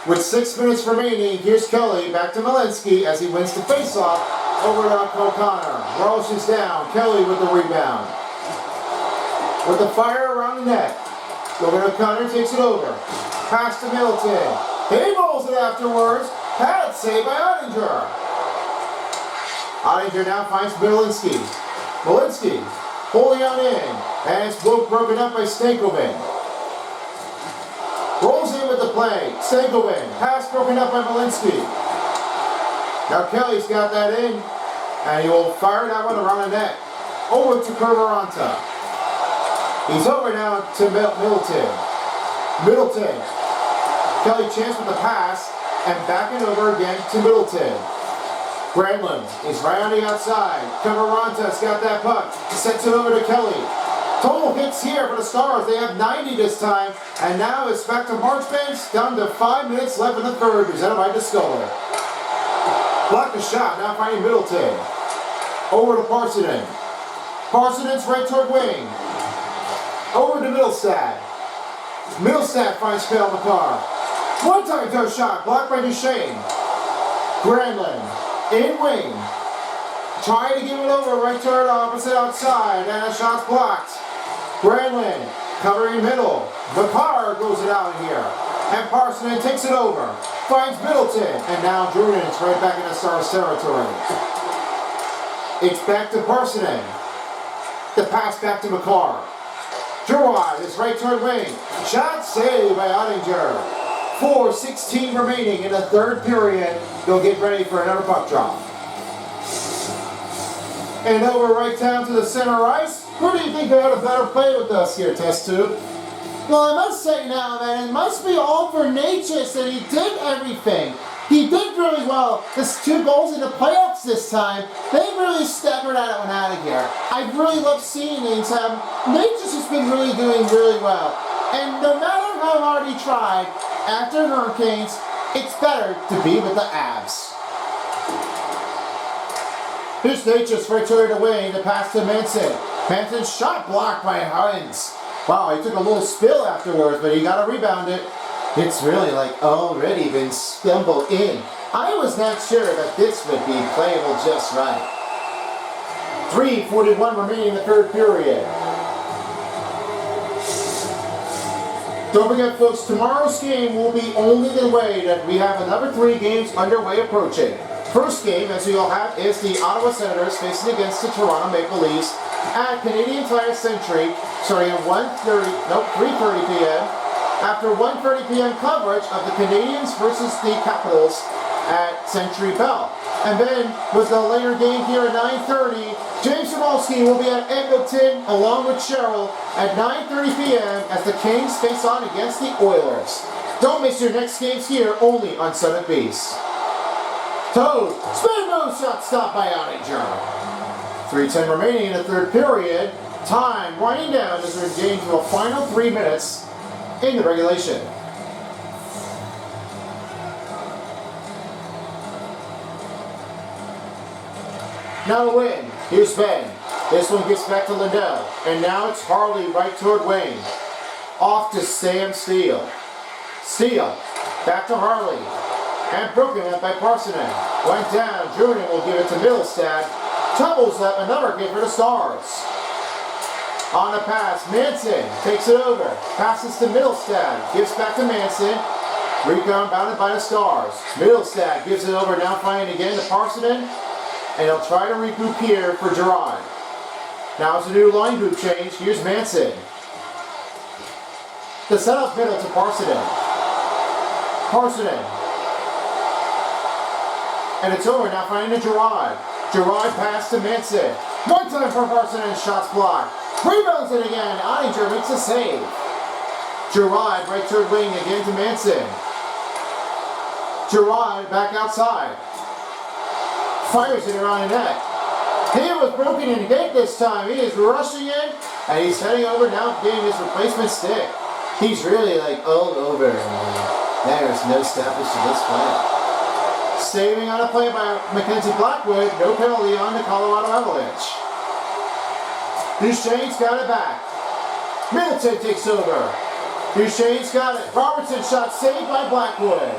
S2: With 6 minutes remaining, here's Kelly back to Malinsky as he wins the faceoff over to O'Connor. Walsh is down. Kelly with the rebound. With the fire around the net, Logan O'Connor takes it over. Pass to Middleton. He rolls it afterwards. Pad saved by Ottinger. Ottinger now finds Malinsky. Malinsky holding on in. And it's broken up by Stankoven. Rolls in with the play. Stankoven. Pass broken up by Malinsky. Now Kelly's got that in. And he will fire that one around the net. Over to Kurvaranta. He's over now to Middleton. Middleton. Kelly chance with the pass and backing over again to Middleton. Granlund is right on the outside. Kurvaranta's got that puck. Sets it over to Kelly. Total hits here for the Stars. They have 90 this time. And now it's back to Marchbanks. Down to 5 minutes left in the third. Presented by Discover. Block the shot. Now finding Middleton. Over to Parsonen. Parsonen's right toward wing. Over to Middlestad. Middlestad finds Phil Makar. One-time toe shot, blocked by Duchesne. Granlund, in wing. Trying to give it over, right toward opposite outside, and a shot's blocked. Granlund, covering middle. Makar goes it out here. And Parsonen takes it over. Finds Middleton, and now Drunen's right back in the Stars territory. It's back to Parsonen. The pass back to Makar. Gerard is right toward wing. Shot saved by Ottinger. 4:16 remaining in the third period. They'll get ready for another puck drop. And over right down to the center ice. Who do you think had a better play with us here, Test Tube?
S4: Well, I must say now, man, it must be all for Natchez that he did everything. He did really well. This 2 goals in the playoffs this time. They really staggered at it one out of here. I really love seeing things. Natchez has been really doing really well. And no matter how hard he tried, after Hurricanes, it's better to be with the Avs. Here's Natchez right toward away. The pass to Manson. Manson's shot blocked by Hines. Wow, he took a little spill afterwards, but he got to rebound it. It's really like already been stumbled in. I was not sure that this would be playable just right. 3:41 remaining in the third period.
S2: Don't forget, folks, tomorrow's game will be only the way that we have another 3 games underway approaching. First game, as we all have, is the Ottawa Senators facing against the Toronto Maple Leafs at Canadian Tire Century, starting at 3:30 p.m. After 1:30 p.m. coverage of the Canadiens versus the Capitals at Century Bell. And then, with the later game here at 9:30, James Cibulski will be at Edmonton along with Cheryl at 9:30 p.m. as the Kings face on against the Oilers. Don't miss your next games here only on Summit Beast. Toad, spin move shot stopped by Ottinger. 3:10 remaining in the third period. Time winding down as we're getting to the final 3 minutes in the regulation. Now the win. Here's Ben. This one gets back to Lindell. And now it's Harley right toward Wayne. Off to Sam Steele. Steele. Back to Harley. And broken up by Parsonen. Went down. Jordan will give it to Middlestad. Tumbles up. Another give for the Stars. On the pass. Manson takes it over. Passes to Middlestad. Gives back to Manson. Rebound bounded by the Stars. Middlestad gives it over. Now finding again to Parsonen. And he'll try to regroup here for Gerard. Now it's a new line group change. Here's Manson. The setup middle to Parsonen. Parsonen. And it's over. Now finding to Gerard. Gerard pass to Manson. One time for Parsonen. Shots blocked. Rebounds it again. Ottinger makes a save. Gerard right toward wing again to Manson. Gerard back outside. Fires it around the net. He was broken in gate this time. He is rushing in, and he's heading over now, getting his replacement stick. He's really like all over. There's no stoppage to this play. Saving on a play by Mackenzie Blackwood. No penalty on the Colorado Avalanche. Duchesne's got it back. Middleton takes over. Duchesne's got it. Robertson shot saved by Blackwood.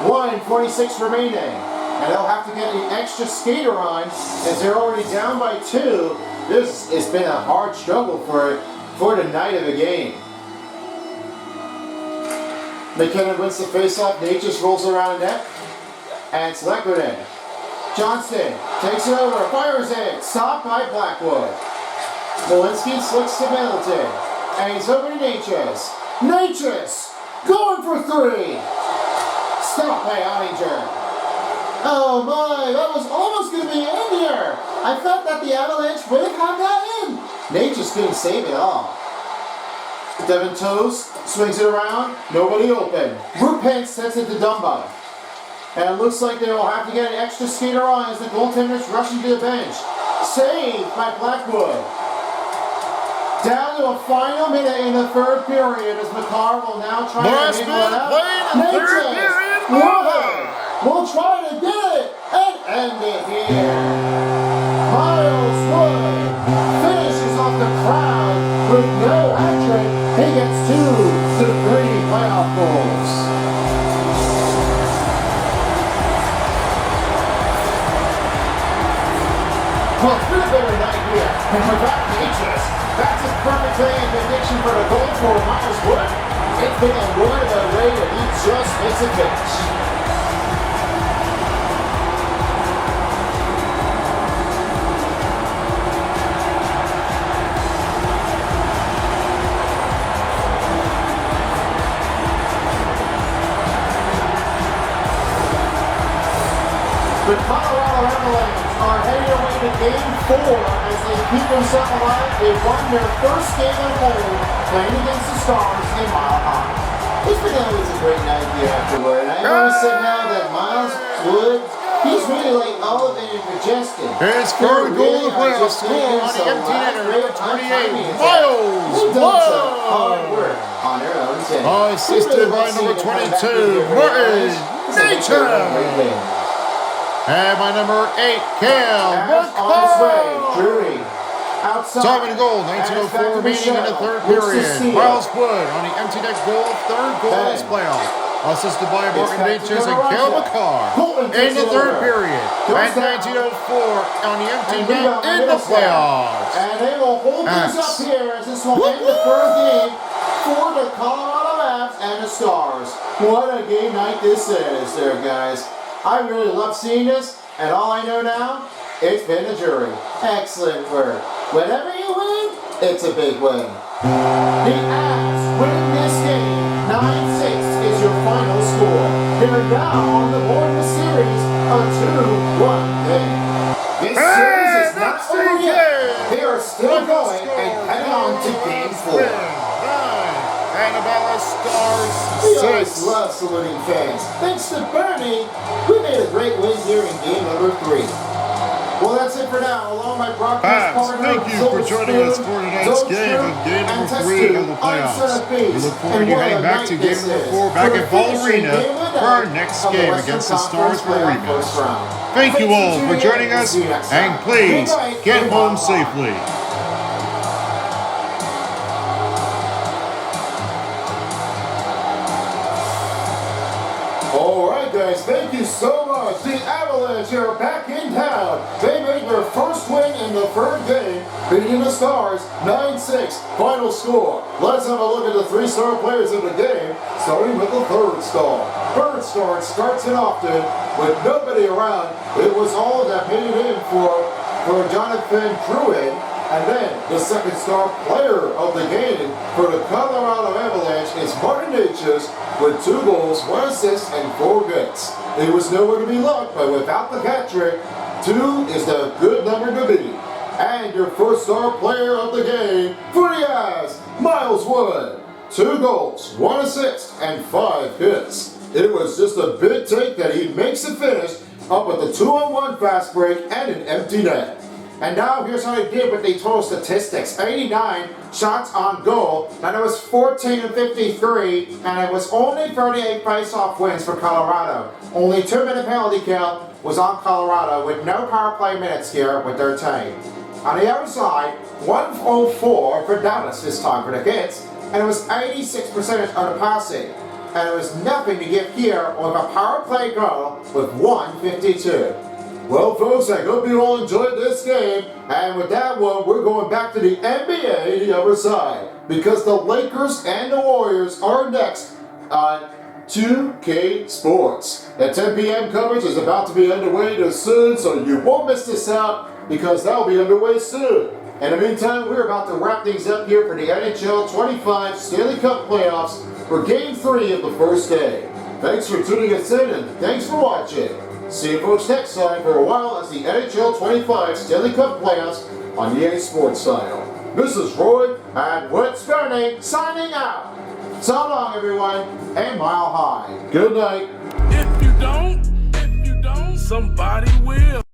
S2: 1:46 remaining. And they'll have to get an extra skater on as they're already down by 2. This has been a hard struggle for the night of the game. McKinnon wins the faceoff. Nate just rolls around the net. And it's Lekkonen. Johnston takes it over, fires it. Stopped by Blackwood. Walensky slicks to Middleton. And he's over to Natchez. Natchez going for 3. Stopped by Ottinger. Oh my, that was almost going to be in here. I thought that the Avalanche would have had that in. Nate just couldn't save it all. Devin Toes swings it around. Nobody open. Rupert sets it to Dumba. And it looks like they will have to get an extra skater on as the goaltenders rushing to the bench. Saved by Blackwood. Down to a final minute in the third period as McCarr will now try to make one up. We'll try to get it and end it here. Miles Wood finishes off the crowd with no hat-trick. He gets 2 to 3 playoff goals. Well, it's been a better night here. And without Natchez, that's his perfect play and prediction for the goal for Miles Wood. It's been a run of a way that he just makes a catch. The Colorado Avalanche are heading away to Game 4 as they keep themselves alive. They won their first game at home, playing against the Stars in Mile High. It's been always a great night here afterward. I always said now that Miles Wood, he's really like elevated and majestic.
S3: His third goal of the playoffs score on the empty netter, number 28, Miles Wood.
S2: Hard work on their own team.
S3: Assisted by number 22, Martin Natchez. And by number 8, Cale McCarr.
S2: Drury outside.
S3: Time in goal, 19:04 remaining in the third period. Miles Wood on the empty net goal, third goal of this playoff. Assisted by Martin Natchez and Cale McCarr in the third period. At 19:04 on the empty net in the playoffs.
S2: And they will hold things up here as this will end the third game for the Colorado Avs and the Stars. What a game night this is there, guys. I really love seeing this, and all I know now, it's been a jury. Excellent work. Whenever you win, it's a big win. The Avs win this game. 9-6 is your final score. They're now on the board of the series, a 2-1 game. This series is not over yet. They are still going and heading on to game 4.
S3: 9, and Avalanche Stars
S2: We always
S3: 6.
S2: love saluting fans. Thanks to Bernie, we made a great win here in game number 3. Well, that's it for now. Along my broadcast
S3: Fans,
S2: partner,
S3: thank you for joining us for tonight's game of game number 3 of the playoffs. We look forward to getting back to game number 4 back at Ball Arena for our next game against the Stars for a rematch. Thank you all for joining us, and please get home safely.
S2: Alright guys, thank you so much. The Avalanche are back in town. They made their first win in the third game, beating the Stars 9-6. Final score. Let's have a look at the 3-star players in the game, starting with the third star. Third star starts it often with nobody around. It was all that made it in for Jonathan Drouin. And then the second star player of the game for the Colorado Avalanche is Martin Necas with 2 goals, 1 assist, and 4 hits. It was nowhere to be looked, but without the hat trick, 2 is the good number to beat. And your first star player of the game for the Avs, Miles Wood. 2 goals, 1 assist, and 5 hits. It was just a big take that he makes the finish up with the 2-on-1 fast break and an empty net. And now here's how they did with the total statistics. 89 shots on goal, and it was 14 and 53, and it was only 38 face-off wins for Colorado. Only 2-minute penalty kill was on Colorado with no power play minutes here with their team. On the other side, 104 for Dallas this time for the hits, and it was 86% on the passing. And it was nothing to give here with a power play goal with 152. Well, folks, I hope you all enjoyed this game. And with that one, we're going back to the NBA, the other side. Because the Lakers and the Warriors are next on 2K Sports. The 10 p.m. coverage is about to be underway soon, so you won't miss this out because that'll be underway soon. In the meantime, we're about to wrap things up here for the NHL 25 Stanley Cup playoffs for Game 3 of the first day. Thanks for tuning us in and thanks for watching. See you folks next time for a while as the NHL 25 Stanley Cup playoffs on EA Sports Channel. This is Roy and What's Burning signing out. So long everyone and Mile High. Good night.
S5: If you don't, somebody will.